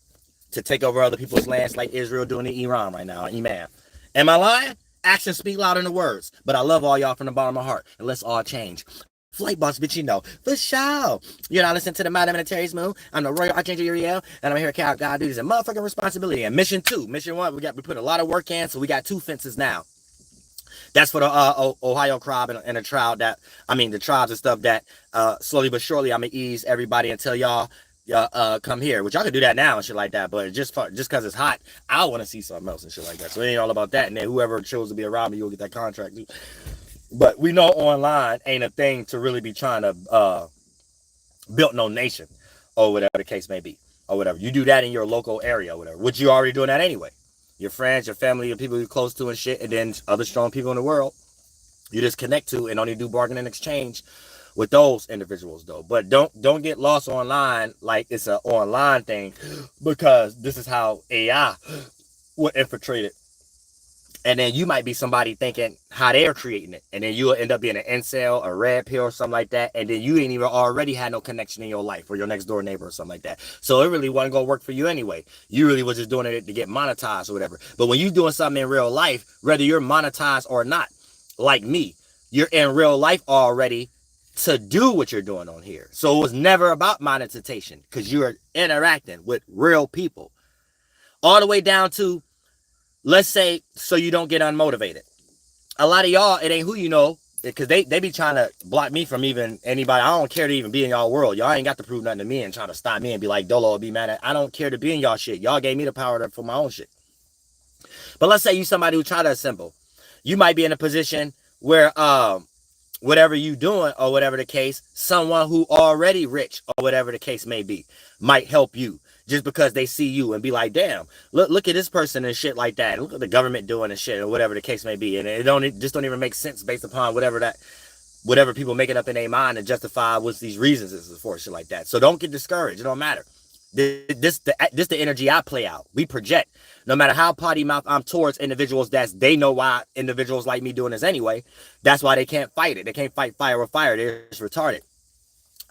to take over other people's lands like Israel doing in Iran right now. Iman. Am I lying? Actions speak louder than the words. But I love all y'all from the bottom of my heart. And let's all change. Flight boss, bitch, you know. For sure. You're not listening to the Madam Military's Moon. I'm the Royal Archangel Uriel, and I'm here to carry out God duties and motherfucking responsibility. And mission 2. Mission 1, we put a lot of work in, so we got 2 fences now. That's for the Ohio crowd and the tribe the tribes and stuff that slowly but surely I'm gonna ease everybody until y'all come here, which y'all can do that now and shit like that. But just because it's hot, I want to see something else and shit like that. So it ain't all about that. And then whoever chose to be around me, you'll get that contract. But we know online ain't a thing to really be trying to build no nation or whatever the case may be. or whatever. You do that in your local area or whatever, which you're already doing that anyway. Your friends, your family, your people you're close to and shit, and then other strong people in the world you just connect to and only do bargain and exchange with those individuals though. But don't get lost online like it's an online thing, because this is how AI will infiltrate it. And then you might be somebody thinking how they're creating it. And then you'll end up being an incel, a red pill, or something like that. And then you ain't even already had no connection in your life, or your next door neighbor or something like that. So it really wasn't going to work for you anyway. You really was just doing it to get monetized or whatever. But when you're doing something in real life, whether you're monetized or not, like me, you're in real life already to do what you're doing on here. So it was never about monetization, because you're interacting with real people. All the way down to, let's say, so you don't get unmotivated. A lot of y'all, it ain't who you know, because they be trying to block me from even anybody. I don't care to even be in y'all world. Y'all ain't got to prove nothing to me and try to stop me and be like, Dolo, be mad at. I don't care to be in y'all shit. Y'all gave me the power for my own shit. But let's say you somebody who try to assemble. You might be in a position where whatever you doing or whatever the case, someone who already rich or whatever the case may be might help you just because they see you and be like, damn, look at this person and shit like that. Look at the government doing and shit or whatever the case may be. And it don't even make sense based upon whatever people make it up in their mind and justify what's these reasons is for shit like that. So don't get discouraged. It don't matter. This the energy I play out. We project. No matter how potty mouth I'm towards individuals, they know why individuals like me doing this anyway. That's why they can't fight it. They can't fight fire with fire. They're just retarded.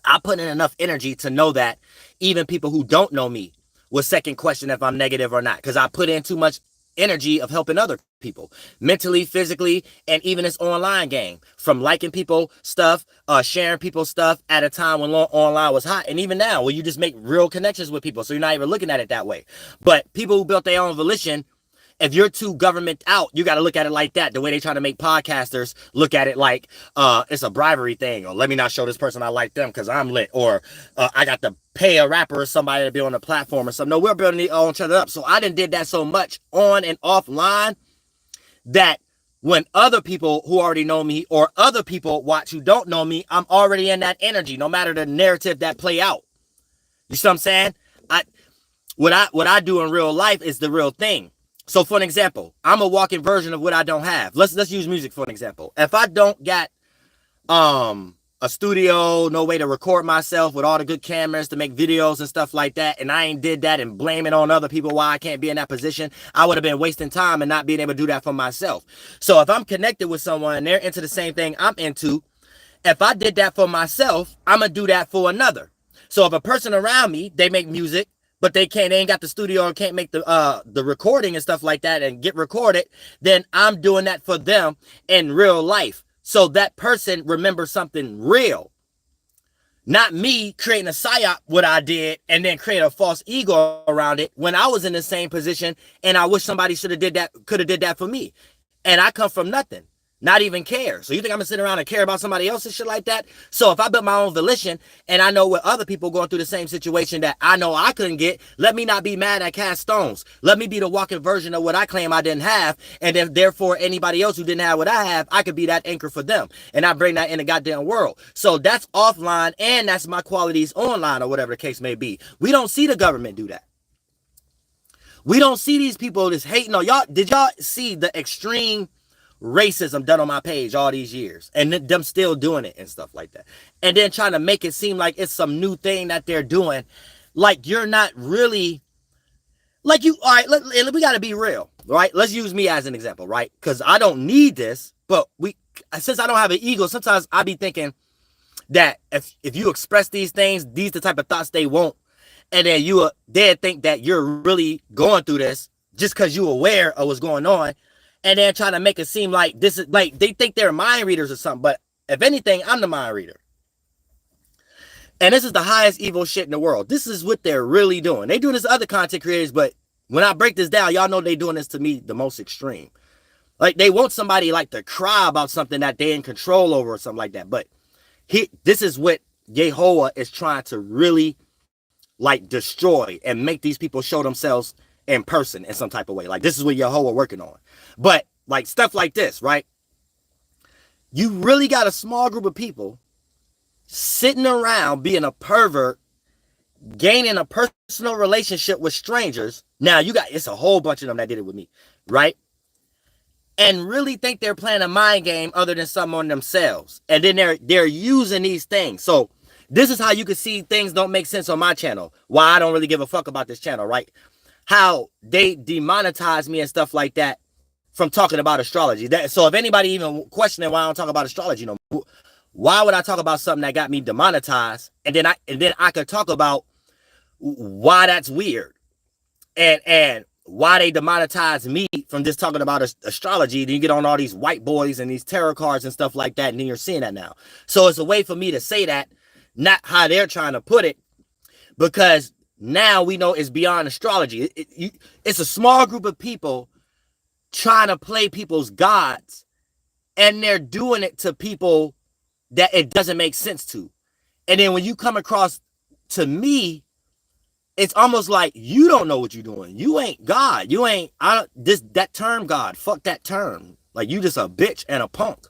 I put in enough energy to know that even people who don't know me will second question if I'm negative or not, because I put in too much energy of helping other people mentally, physically, and even this online game, from liking people stuff, sharing people's stuff at a time when online was hot, and even now where you just make real connections with people, so you're not even looking at it that way. But people who built their own volition, if you're too government out, you got to look at it like that. The way they try to make podcasters look at it like it's a bribery thing, or let me not show this person I like them because I'm lit, or I got to pay a rapper or somebody to be on the platform or something. No, we're building each other up. So I did that so much on and offline that when other people who already know me or other people watch who don't know me, I'm already in that energy, no matter the narrative that play out. You see what I'm saying? What I do in real life is the real thing. So for an example, I'm a walking version of what I don't have. Let's use music for an example. If I don't got a studio, no way to record myself with all the good cameras to make videos and stuff like that, and I ain't did that and blame it on other people why I can't be in that position, I would have been wasting time and not being able to do that for myself. So if I'm connected with someone and they're into the same thing I'm into, if I did that for myself, I'm gonna do that for another. So if a person around me, they make music, but they ain't got the studio and can't make the recording and stuff like that and get recorded, then I'm doing that for them in real life. So that person remembers something real. Not me creating a psyop what I did and then create a false ego around it when I was in the same position and I wish somebody could have did that for me. And I come from nothing. Not even care. So you think I'm gonna sit around and care about somebody else and shit like that? So if I built my own volition and I know with other people going through the same situation that I know I couldn't get, let me not be mad at cast stones. Let me be the walking version of what I claim I didn't have, and then therefore anybody else who didn't have what I have, I could be that anchor for them. And I bring that in the goddamn world. So that's offline and that's my qualities online or whatever the case may be. We don't see the government do that. We don't see these people just hating on y'all. Did y'all see the extreme racism done on my page all these years and them still doing it and stuff like that, and then trying to make it seem like it's some new thing that they're doing, like you're not really like you. All right, we got to be real, right? Let's use me as an example, right? Because I don't need this, but since I don't have an ego, sometimes I be thinking that if you express these things, these the type of thoughts they want, and then they'd think that you're really going through this just because you're aware of what's going on. And then trying to make it seem like this is like they think they're mind readers or something. But if anything, I'm the mind reader. And this is the highest evil shit in the world. This is what they're really doing. They doing this to other content creators, but when I break this down, y'all know they doing this to me the most extreme. Like they want somebody like to cry about something that they in control over or something like that. But this is what YAHLAHUÈ is trying to really like destroy and make these people show themselves in person in some type of way. Like this is what YAHLAHUÈ working on. But like stuff like this, right? You really got a small group of people sitting around being a pervert gaining a personal relationship with strangers. Now you got, it's a whole bunch of them that did it with me, right? And really think they're playing a mind game other than something on themselves. And then they're using these things. So this is how you can see things don't make sense on my channel. Why I don't really give a fuck about this channel, right? How they demonetize me and stuff like that from talking about astrology. So if anybody even questioning why I don't talk about astrology no more, why would I talk about something that got me demonetized? And then I could talk about why that's weird. And why they demonetize me from just talking about astrology. Then you get on all these white boys and these tarot cards and stuff like that, and then you're seeing that now. So it's a way for me to say that, not how they're trying to put it, because now we know it's beyond astrology. It's a small group of people trying to play people's gods, and they're doing it to people that it doesn't make sense to. And then when you come across to me, it's almost like you don't know what you're doing. You ain't God. You ain't, that term God. Fuck that term. Like, you just a bitch and a punk.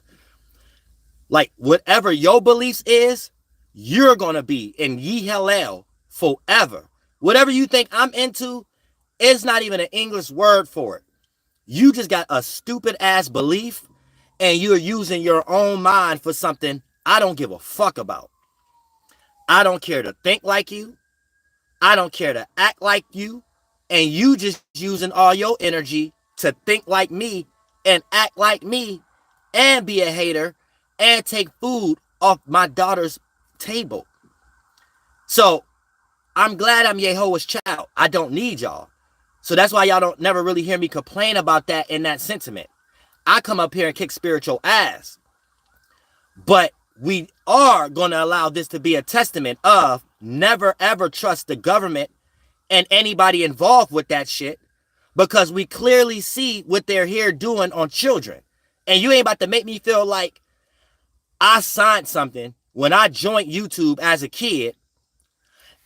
Like, whatever your beliefs is, you're going to be in YAHLAHUÈ forever. Whatever you think I'm into, it's not even an English word for it. You just got a stupid ass belief, and you're using your own mind for something I don't give a fuck about. I don't care to think like you. I don't care to act like you, and you just using all your energy to think like me and act like me and be a hater and take food off my daughter's table. So I'm glad I'm Yehovah's child. I don't need y'all. So that's why y'all don't never really hear me complain about that in that sentiment. I come up here and kick spiritual ass. But we are going to allow this to be a testament of never ever trust the government and anybody involved with that shit, because we clearly see what they're here doing on children. And you ain't about to make me feel like I signed something when I joined YouTube as a kid,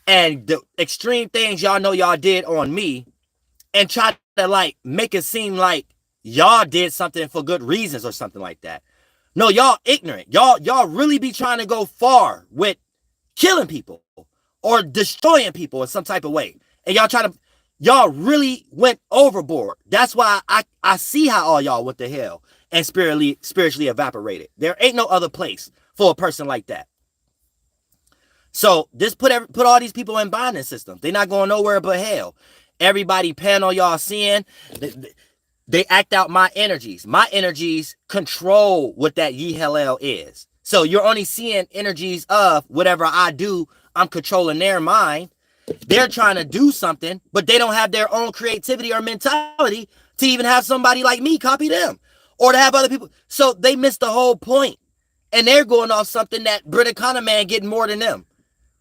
and the extreme things y'all know y'all did on me, and try to like make it seem like y'all did something for good reasons or something like that. No, y'all ignorant. Y'all really be trying to go far with killing people or destroying people in some type of way. And y'all really went overboard. That's why I see how all y'all went to hell and spiritually evaporated. There ain't no other place for a person like that. So just put all these people in binding systems. They're not going nowhere but hell. Everybody panel y'all seeing, they act out my energies. My energies control what that YAHLAHUÈ is. So you're only seeing energies of whatever I do. I'm controlling their mind. They're trying to do something, but they don't have their own creativity or mentality to even have somebody like me copy them or to have other people. So they missed the whole point. And they're going off something that British man getting more than them.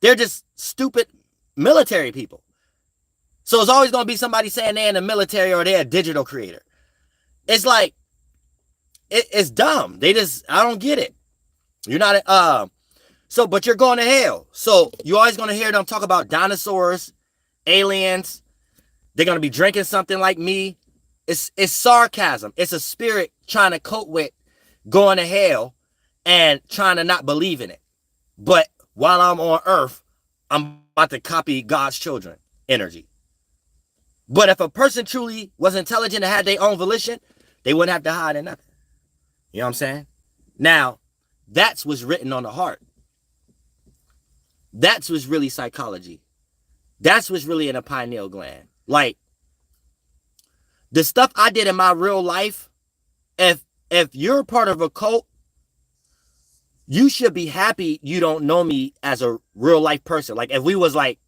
They're just stupid military people. So it's always going to be somebody saying they're in the military or they're a digital creator. It's like, it's dumb. I don't get it. You're not, but you're going to hell. So you're always going to hear them talk about dinosaurs, aliens. They're going to be drinking something like me. It's sarcasm. It's a spirit trying to cope with going to hell and trying to not believe in it. But while I'm on earth, I'm about to copy God's children energy. But if a person truly was intelligent and had their own volition, they wouldn't have to hide in nothing. You know what I'm saying? Now, that's what's written on the heart. That's what's really psychology. That's what's really in a pineal gland. Like, the stuff I did in my real life, if you're part of a cult, you should be happy you don't know me as a real life person. Like, if we was like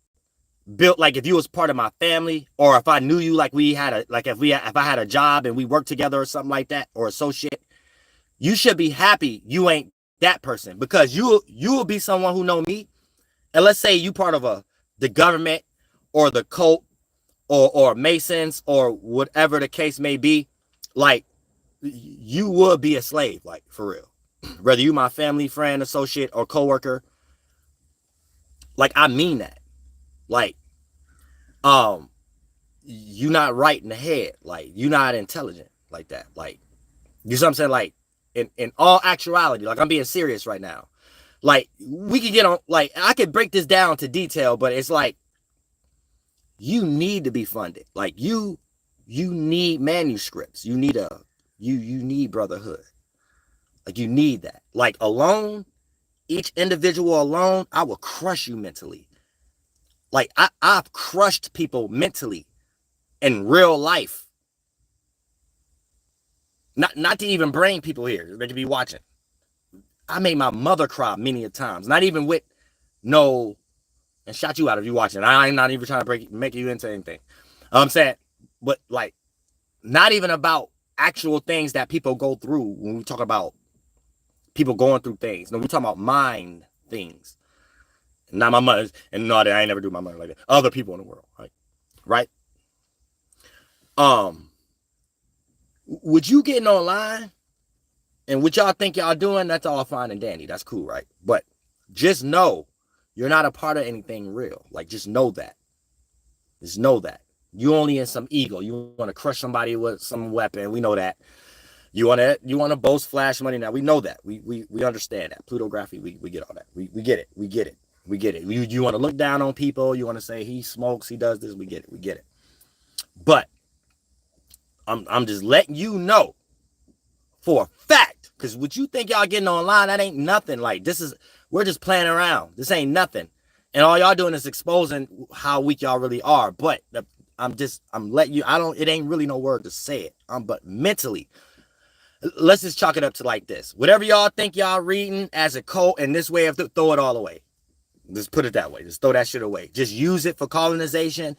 built, like if you was part of my family, or if I knew you, like we had a, like if I had a job and we worked together or something like that, or associate, you should be happy you ain't that person, because you will be someone who know me. And let's say you part of the government or the cult or Masons or whatever the case may be, like you would be a slave, like for real. Whether you my family, friend, associate, or coworker, like I mean that. Like, you not right in the head, like you not intelligent like that. Like, you know what I'm saying? Like in all actuality, like I'm being serious right now. Like we can get on, like I could break this down to detail, but it's like you need to be funded. Like you need manuscripts. You need you need brotherhood. Like you need that. Like alone, each individual alone, I will crush you mentally. Like I've crushed people mentally in real life. Not to even bring people here. They could be watching. I made my mother cry many a times. Not even with no, and shout you out if you watching. I'm not even trying to make you into anything. I'm saying, but like, not even about actual things that people go through when we talk about people going through things. No, we talking about mind things. Not my mother's, and no, I ain't never do my mother like that. Other people in the world, right? Would you getting online and what y'all think y'all doing, that's all fine and dandy. That's cool, right? But just know you're not a part of anything real. Like, just know that. Just know that. You only in some ego. You want to crush somebody with some weapon. We know that. You want to boast, flash money. Now we know that. We understand that. Plutography, we get all that. We get it. We get it. We get it. You want to look down on people. You want to say he smokes, he does this. We get it. We get it. But I'm just letting you know for a fact, because what you think y'all getting online, that ain't nothing. Like, we're just playing around. This ain't nothing. And all y'all doing is exposing how weak y'all really are. But I'm letting you, it ain't really no word to say it. But mentally, let's just chalk it up to like this. Whatever y'all think y'all reading as a cult and this way of throw it all away. Just put it that way. Just throw that shit away. Just use it for colonization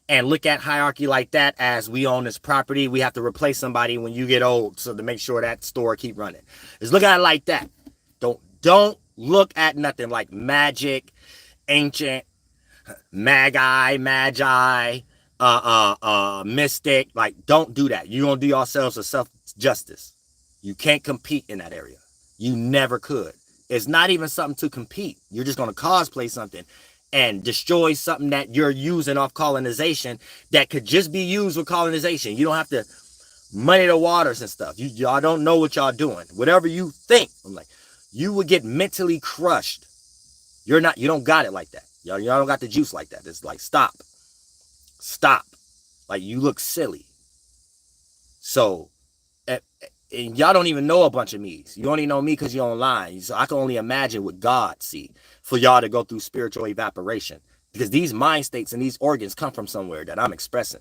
and look at hierarchy like that as we own this property. We have to replace somebody when you get old, so to make sure that store keep running. Just look at it like that. Don't look at nothing like magic, ancient, magi, mystic. Like, don't do that. You're gonna do yourselves a self-justice. You can't compete in that area. You never could. It's not even something to compete. You're just gonna cosplay something and destroy something that you're using off colonization that could just be used with colonization. You don't have to muddy the waters and stuff. Y'all don't know what y'all doing. Whatever you think, I'm like, you would get mentally crushed. You don't got it like that. Y'all don't got the juice like that. It's like, stop. Like, you look silly. So, and y'all don't even know a bunch of me's. You only know me because you're online. So I can only imagine what God see for y'all to go through spiritual evaporation. Because these mind states and these organs come from somewhere that I'm expressing.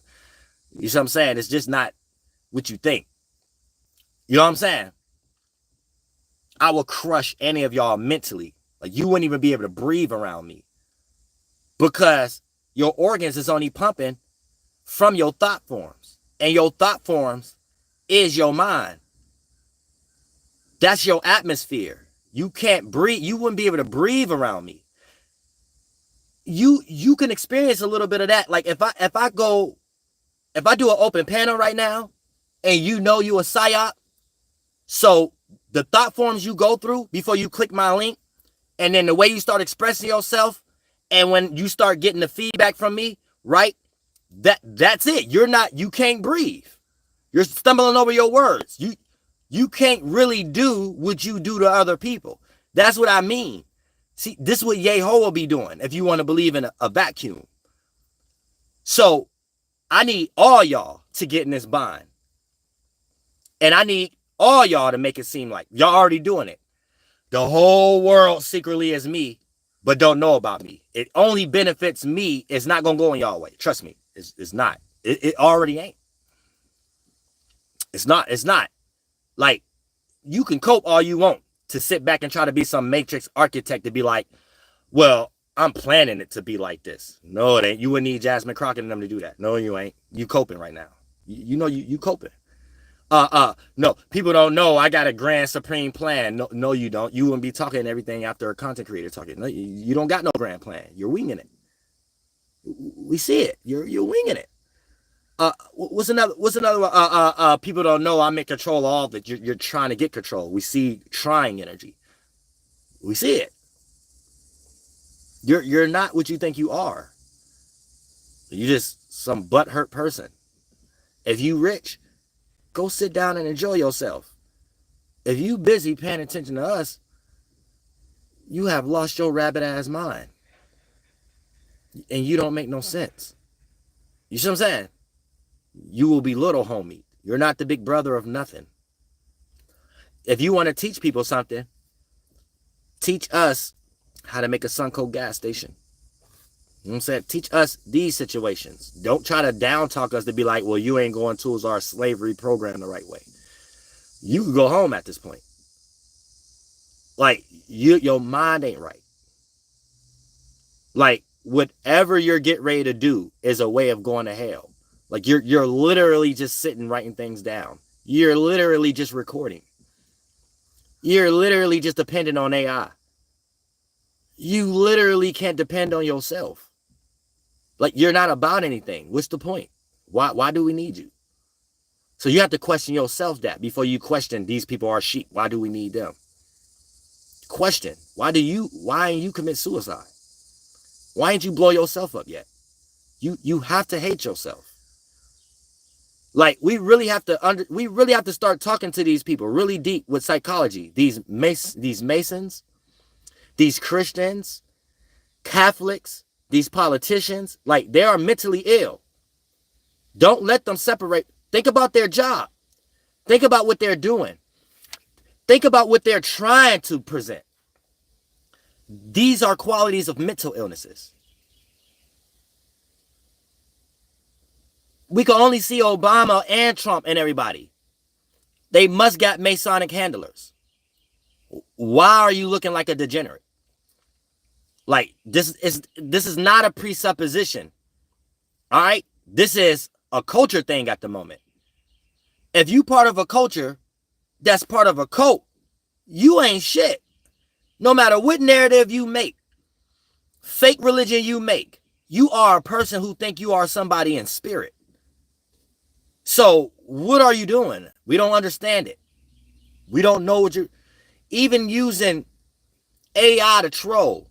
You see what I'm saying? It's just not what you think. You know what I'm saying? I will crush any of y'all mentally. Like, you wouldn't even be able to breathe around me. Because your organs is only pumping from your thought forms. And your thought forms is your mind. That's your atmosphere. You can't breathe. You wouldn't be able to breathe around me. You can experience a little bit of that. Like, if I do an open panel right now and you know you a psyop, so the thought forms you go through before you click my link, and then the way you start expressing yourself, and when you start getting the feedback from me, right? That's it. You can't breathe. You're stumbling over your words. You can't really do what you do to other people. That's what I mean. See, this is what YAHLHO will be doing if you want to believe in a vacuum. So I need all y'all to get in this bind. And I need all y'all to make it seem like y'all already doing it. The whole world secretly is me, but don't know about me. It only benefits me. It's not going to go in y'all way. Trust me. It's not. It already ain't. It's not. Like, you can cope all you want to sit back and try to be some matrix architect to be like, well, I'm planning it to be like this. No, it ain't. You wouldn't need Jasmine Crockett and them to do that. No, you ain't. You coping right now. You know you coping. No, people don't know I got a grand supreme plan. No, you don't. You wouldn't be talking everything after a content creator talking. No, you don't got no grand plan. You're winging it. We see it. You're winging it. What's another people don't know I'm in control of all of it. You're trying to get control. We see trying energy. We see it. You're not what you think you are. You're just some butthurt person. If you rich, go sit down and enjoy yourself. If you busy paying attention to us, you have lost your rabbit ass mind. And you don't make no sense. You see what I'm saying? You will be little, homie. You're not the big brother of nothing. If you want to teach people something, teach us how to make a Suncoast gas station. You know what I'm saying? Teach us these situations. Don't try to down talk us to be like, well, you ain't going towards our slavery program the right way. You can go home at this point. Like, your mind ain't right. Like, whatever you're getting ready to do is a way of going to hell. Like, you're literally just sitting writing things down. You're literally just recording. You're literally just dependent on AI. You literally can't depend on yourself. Like, you're not about anything. What's the point? Why do we need you? So you have to question yourself that before you question these people are sheep. Why do we need them? Question. Why ain't you commit suicide? Why ain't you blow yourself up yet? You have to hate yourself. Like, we really have to start talking to these people really deep with psychology. These Masons, these Christians, Catholics, these politicians, like, they are mentally ill. Don't let them separate. Think about their job. Think about what they're doing. Think about what they're trying to present. These are qualities of mental illnesses. We can only see Obama and Trump and everybody. They must got Masonic handlers. Why are you looking like a degenerate? Like, this is not a presupposition. All right? This is a culture thing at the moment. If you part of a culture that's part of a cult, you ain't shit. No matter what narrative you make, fake religion you make, you are a person who think you are somebody in spirit. So what are you doing? We don't understand it. We don't know what you're even using AI to troll.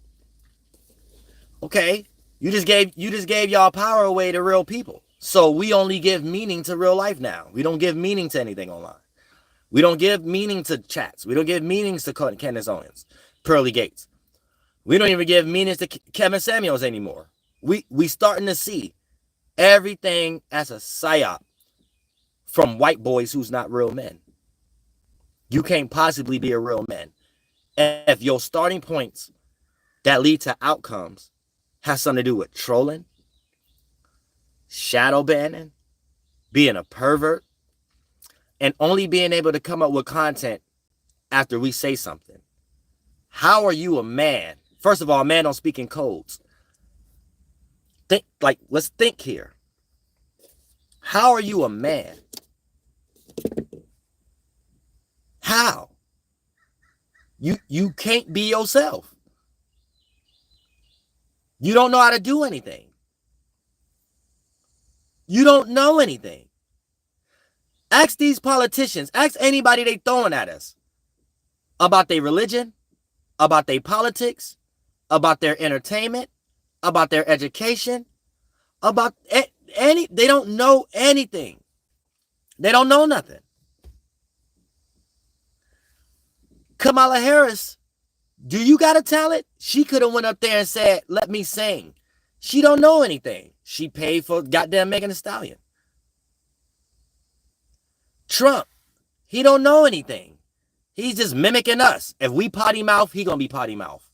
Okay, you just gave y'all power away to real people. So we only give meaning to real life now. We don't give meaning to anything online. We don't give meaning to chats. We don't give meanings to Candace Owens, Pearly Gates. We don't even give meanings to Kevin Samuels anymore. We starting to see everything as a psyop from white boys who's not real men. You can't possibly be a real man if your starting points that lead to outcomes has something to do with trolling, shadow banning, being a pervert, and only being able to come up with content after we say something. How are you a man? First of all, a man don't speak in codes. Let's think here. How are you a man? How? You can't be yourself. You don't know how to do anything. You don't know anything. Ask these politicians, ask anybody they throwing at us about their religion, about their politics, about their entertainment, about their education, about they don't know anything. They don't know nothing. Kamala Harris, do you got a talent? She could have went up there and said, let me sing. She don't know anything. She paid for goddamn Megan Thee Stallion. Trump, he don't know anything. He's just mimicking us. If we potty mouth, he gonna be potty mouth.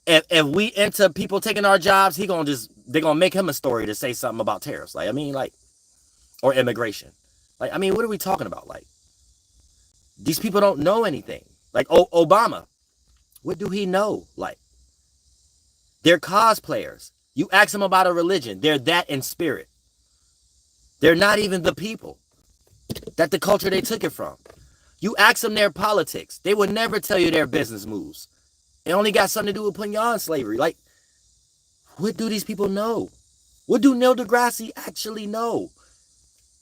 If we into people taking our jobs, they're gonna make him a story to say something about tariffs. Or immigration. What are we talking about? These people don't know anything. Obama, what do he know? They're cosplayers. You ask them about a religion, they're that in spirit. They're not even the people that the culture they took it from. You ask them their politics, they would never tell you their business moves. It only got something to do with putting you on slavery. What do these people know? What do Neil deGrasse actually know?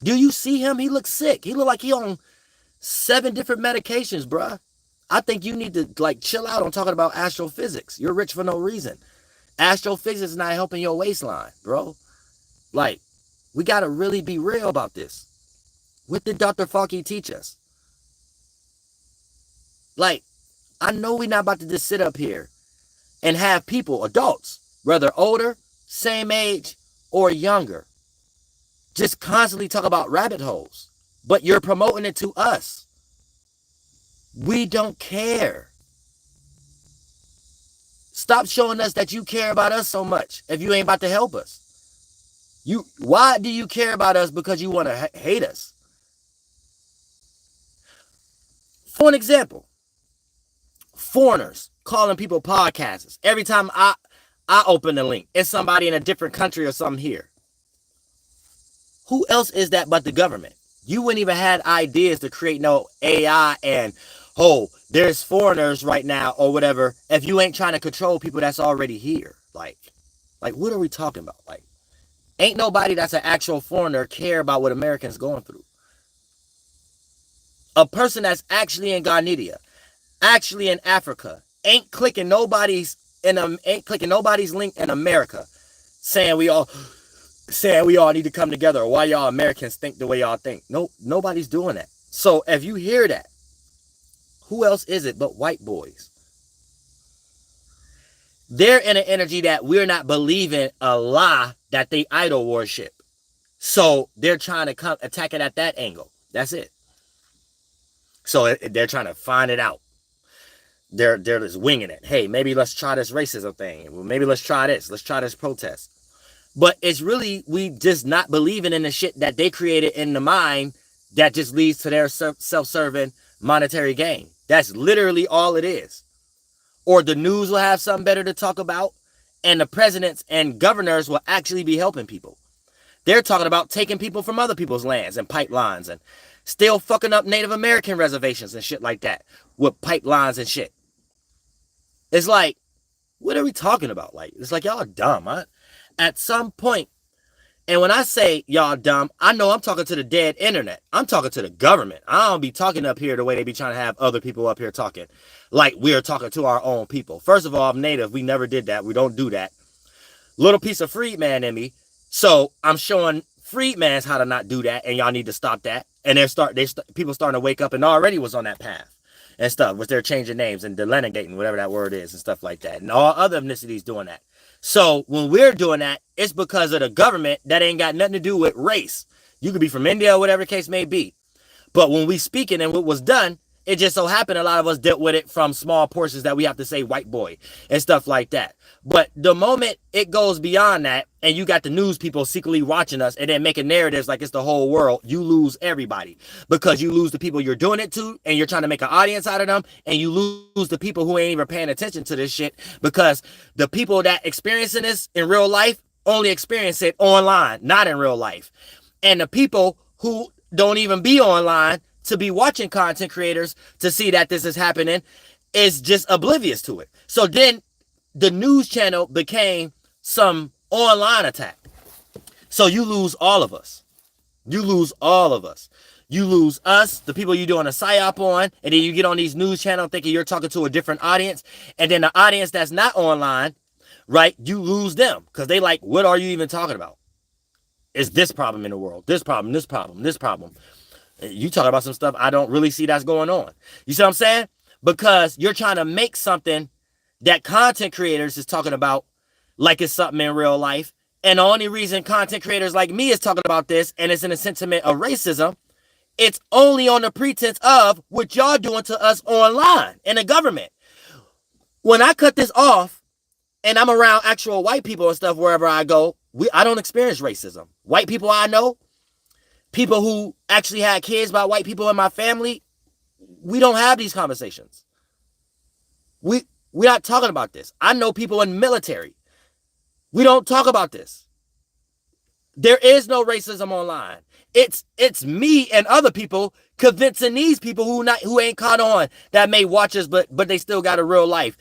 Do you see him? He looks sick. He look like he on 7 different medications, bruh. I think you need to chill out on talking about astrophysics. You're rich for no reason. Astrophysics is not helping your waistline, bro. We got to really be real about this. What did Dr. Fauci teach us? I know we're not about to just sit up here and have people, adults, whether older, same age, or younger, just constantly talk about rabbit holes, but you're promoting it to us. We don't care. Stop showing us that you care about us so much if you ain't about to help us. Why do you care about us? Because you want to hate us. For an example, foreigners calling people podcasters. Every time I open the link, it's somebody in a different country or something here. Who else is that but the government? You wouldn't even had ideas to create no AI and, oh, there's foreigners right now or whatever if you ain't trying to control people that's already here. Like what are we talking about? Like, ain't nobody that's an actual foreigner care about what Americans going through. A person that's actually in Ghanaian, actually in Africa, ain't clicking nobody's link in America saying we all need to come together, or why y'all Americans think the way y'all think. No, nobody's doing that. So if you hear that, who else is it but white boys? They're in an energy that we're not believing a lie that they idol worship. So they're trying to come attack it at that angle. That's it. So they're trying to find it out. They're just winging it. Hey, maybe let's try this racism thing. Well, maybe let's try this. Let's try this protest. But it's really, we just not believing in the shit that they created in the mind that just leads to their self-serving monetary gain. That's literally all it is. Or the news will have something better to talk about, and the presidents and governors will actually be helping people. They're talking about taking people from other people's lands and pipelines and still fucking up Native American reservations and shit like that with pipelines and shit. It's like, what are we talking about? Like, it's like, y'all dumb, huh? At some point, and when I say y'all dumb, I know I'm talking to the dead internet. I'm talking to the government. I don't be talking up here the way they be trying to have other people up here talking. Like we're talking to our own people. First of all, I'm Native. We never did that. We don't do that. Little piece of freedman in me. So I'm showing freedmans how to not do that, and y'all need to stop that. And people starting to wake up and already was on that path and stuff, which they're changing names and delineating, whatever that word is and stuff like that. And all other ethnicities doing that. So when we're doing that, it's because of the government that ain't got nothing to do with race. You could be from India or whatever the case may be. But when we speaking and what was done, it just so happened a lot of us dealt with it from small portions that we have to say white boy and stuff like that. But the moment it goes beyond that and you got the news people secretly watching us and then making narratives like it's the whole world, you lose everybody, because you lose the people you're doing it to and you're trying to make an audience out of them, and you lose the people who ain't even paying attention to this shit, because the people that experiencing this in real life only experience it online, not in real life. And the people who don't even be online to be watching content creators to see that this is happening is just oblivious to it. So then the news channel became some online attack. So you lose all of us. You lose all of us. You lose us, the people you're doing a psyop on, and then you get on these news channels thinking you're talking to a different audience, and then the audience that's not online, right, you lose them because they like, what are you even talking about? It's this problem in the world, this problem, this problem, this problem. You talk about some stuff I don't really see that's going on. You see what I'm saying? Because you're trying to make something that content creators is talking about like it's something in real life. And the only reason content creators like me is talking about this, and it's in a sentiment of racism, it's only on the pretense of what y'all doing to us online in the government. When I cut this off and I'm around actual white people and stuff wherever I go, I don't experience racism. White people I know, people who actually had kids by white people in my family, we don't have these conversations. We're not talking about this. I know people in the military. We don't talk about this. There is no racism online. It's me and other people convincing these people who ain't caught on, that may watch us, but they still got a real life,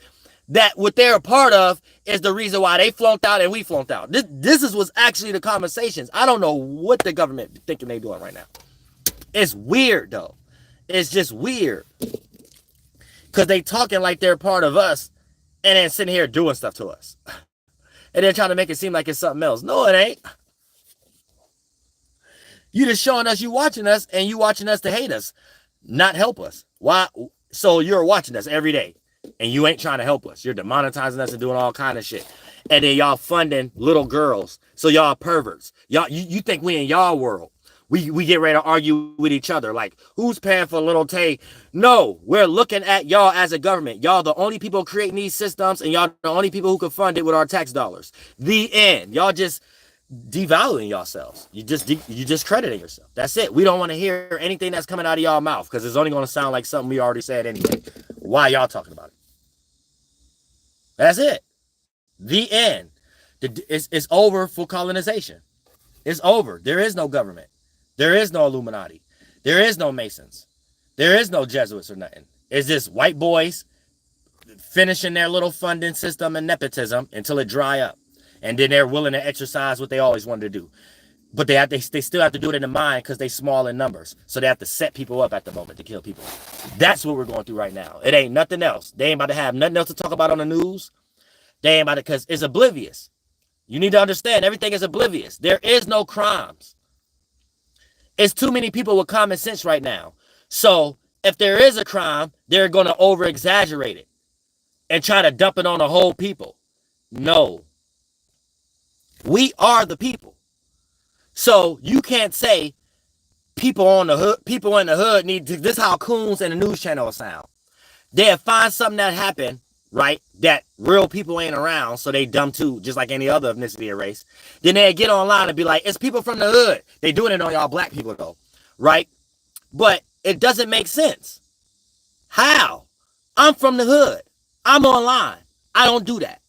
that what they're a part of is the reason why they flunked out and we flunked out. This was actually the conversations. I don't know what the government thinking they doing right now. It's weird though. It's just weird. Because they talking like they're part of us and then sitting here doing stuff to us. And then trying to make it seem like it's something else. No, it ain't. You just showing us you watching us, and you watching us to hate us, not help us. Why? So you're watching us every day. and you ain't trying to help us. You're demonetizing us and doing all kind of shit. And then y'all funding little girls. So y'all perverts. Y'all, you think we in y'all world. We get ready to argue with each other. Like, who's paying for little Tay? No, we're looking at y'all as a government. Y'all the only people creating these systems, and y'all the only people who can fund it with our tax dollars. The end. Y'all just devaluing yourselves. You just crediting yourself. That's it. We don't want to hear anything that's coming out of y'all mouth because it's only going to sound like something we already said anyway. Why y'all talking about it? That's it. The end. It's over for colonization. It's over. There is no government. There is no Illuminati. There is no Masons. There is no Jesuits or nothing. It's just white boys finishing their little funding system and nepotism until it dry up. And then they're willing to exercise what they always wanted to do. But they still have to do it in the mind because they're small in numbers. So they have to set people up at the moment to kill people. That's what we're going through right now. It ain't nothing else. They ain't about to have nothing else to talk about on the news. They ain't about to, because it's oblivious. You need to understand everything is oblivious. There is no crimes. It's too many people with common sense right now. So if there is a crime, they're going to over exaggerate it and try to dump it on the whole people. No. We are the people. So you can't say people in the hood need to, this is how coons and the news channel sound. They'll find something that happened, right, that real people ain't around, so they dumb too, just like any other ethnicity or race. Then they get online and be like, it's people from the hood. They doing it on y'all black people though, right? But it doesn't make sense. How? I'm from the hood. I'm online. I don't do that.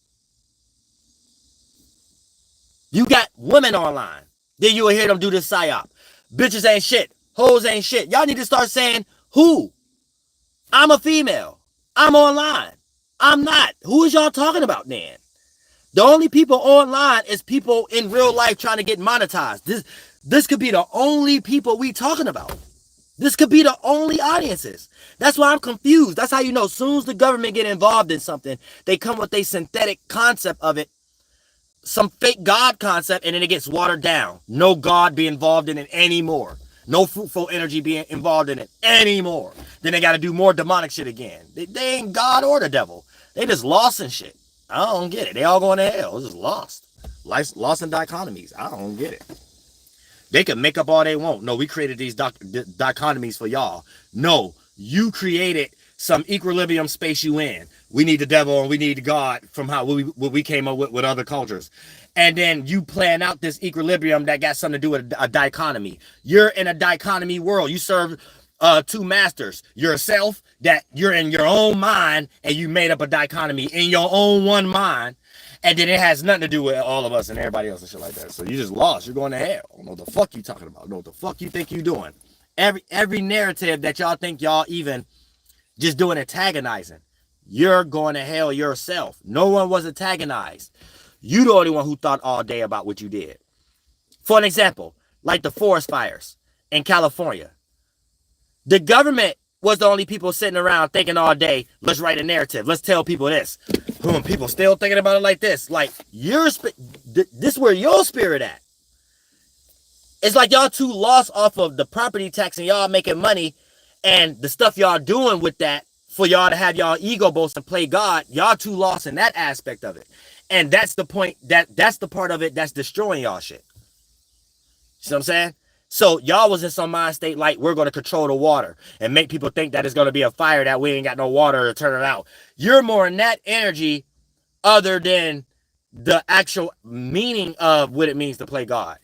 You got women online. Then you will hear them do this psyop. Bitches ain't shit. Hoes ain't shit. Y'all need to start saying who. I'm a female. I'm online. I'm not. Who is y'all talking about then? The only people online is people in real life trying to get monetized. This could be the only people we talking about. This could be the only audiences. That's why I'm confused. That's how you know as soon as the government get involved in something, they come with a synthetic concept of it, some fake God concept, and then it gets watered down. No God be involved in it anymore. No fruitful energy being involved in it anymore. Then they got to do more demonic shit again. They ain't God or the devil. They just lost and shit. I don't get it. They all going to hell. It's just lost. Life's lost in dichotomies. I don't get it. They can make up all they want. No, we created these dichotomies for y'all. No, you created some equilibrium space you in. We need the devil and we need God from how we came up with other cultures. And then you plan out this equilibrium that got something to do with a dichotomy. You're in a dichotomy world. You serve two masters. Yourself, that you're in your own mind and you made up a dichotomy in your own one mind. And then it has nothing to do with all of us and everybody else and shit like that. So you just lost. You're going to hell. I don't know what the fuck you talking about. I don't know what the fuck you think you doing. Every narrative that y'all think y'all even just doing antagonizing, you're going to hell yourself. No one was antagonized. You the only one who thought all day about what you did. For an example, like the forest fires in California. The government was the only people sitting around thinking all day, let's write a narrative. Let's tell people this. People still thinking about it like this. Like, this is where your spirit at. It's like y'all too lost off of the property tax and y'all making money and the stuff y'all doing with that for y'all to have y'all ego boast and play God. Y'all too lost in that aspect of it. And that's the point, that's the part of it that's destroying y'all shit. See what I'm saying? So y'all was in some mind state like we're going to control the water and make people think that it's going to be a fire that we ain't got no water to turn it out. You're more in that energy other than the actual meaning of what it means to play God.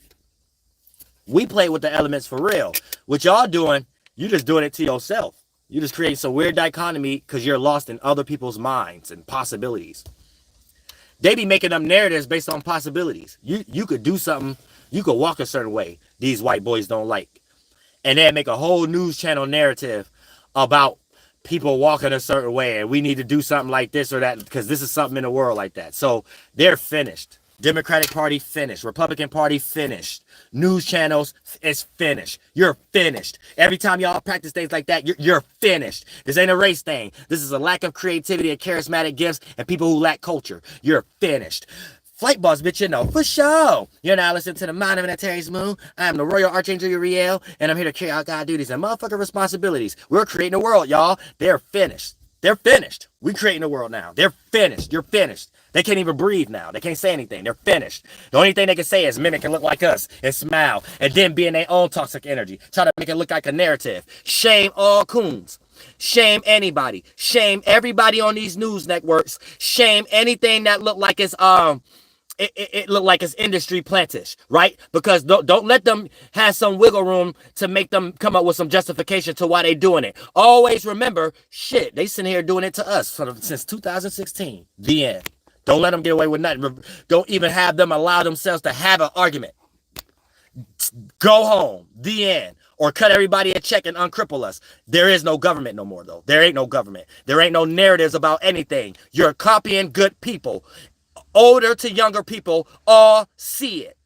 We play with the elements for real. What y'all doing, you just doing it to yourself. You just create some weird dichotomy because you're lost in other people's minds and possibilities. They be making up narratives based on possibilities. You could do something. You could walk a certain way these white boys don't like. And then make a whole news channel narrative about people walking a certain way. And we need to do something like this or that because this is something in the world like that. So they're finished. Democratic Party finished. Republican Party finished. News channels is finished. You're finished. Every time y'all practice things like that, you're finished. This ain't a race thing. This is a lack of creativity and charismatic gifts and people who lack culture. You're finished. Flight boss, bitch, you know, for sure. You're now listening to the Mind of an Antares Moon. I am the Royal Archangel Uriel, and I'm here to carry out God's duties and motherfucking responsibilities. We're creating a world, y'all. They're finished. They're finished. We creating the world now. They're finished. You're finished. They can't even breathe now. They can't say anything. They're finished. The only thing they can say is mimic and look like us and smile and then be in their own toxic energy. Try to make it look like a narrative. Shame all coons. Shame anybody. Shame everybody on these news networks. Shame anything that look like it's it look like it's industry plantish, right? Because don't let them have some wiggle room to make them come up with some justification to why they doing it. Always remember, shit, they sitting here doing it to us since 2016. The end. Don't let them get away with nothing. Don't even have them allow themselves to have an argument. Go home. The end. Or cut everybody a check and uncripple us. There is no government no more, though. There ain't no government. There ain't no narratives about anything. You're copying good people. Older to younger people all see it.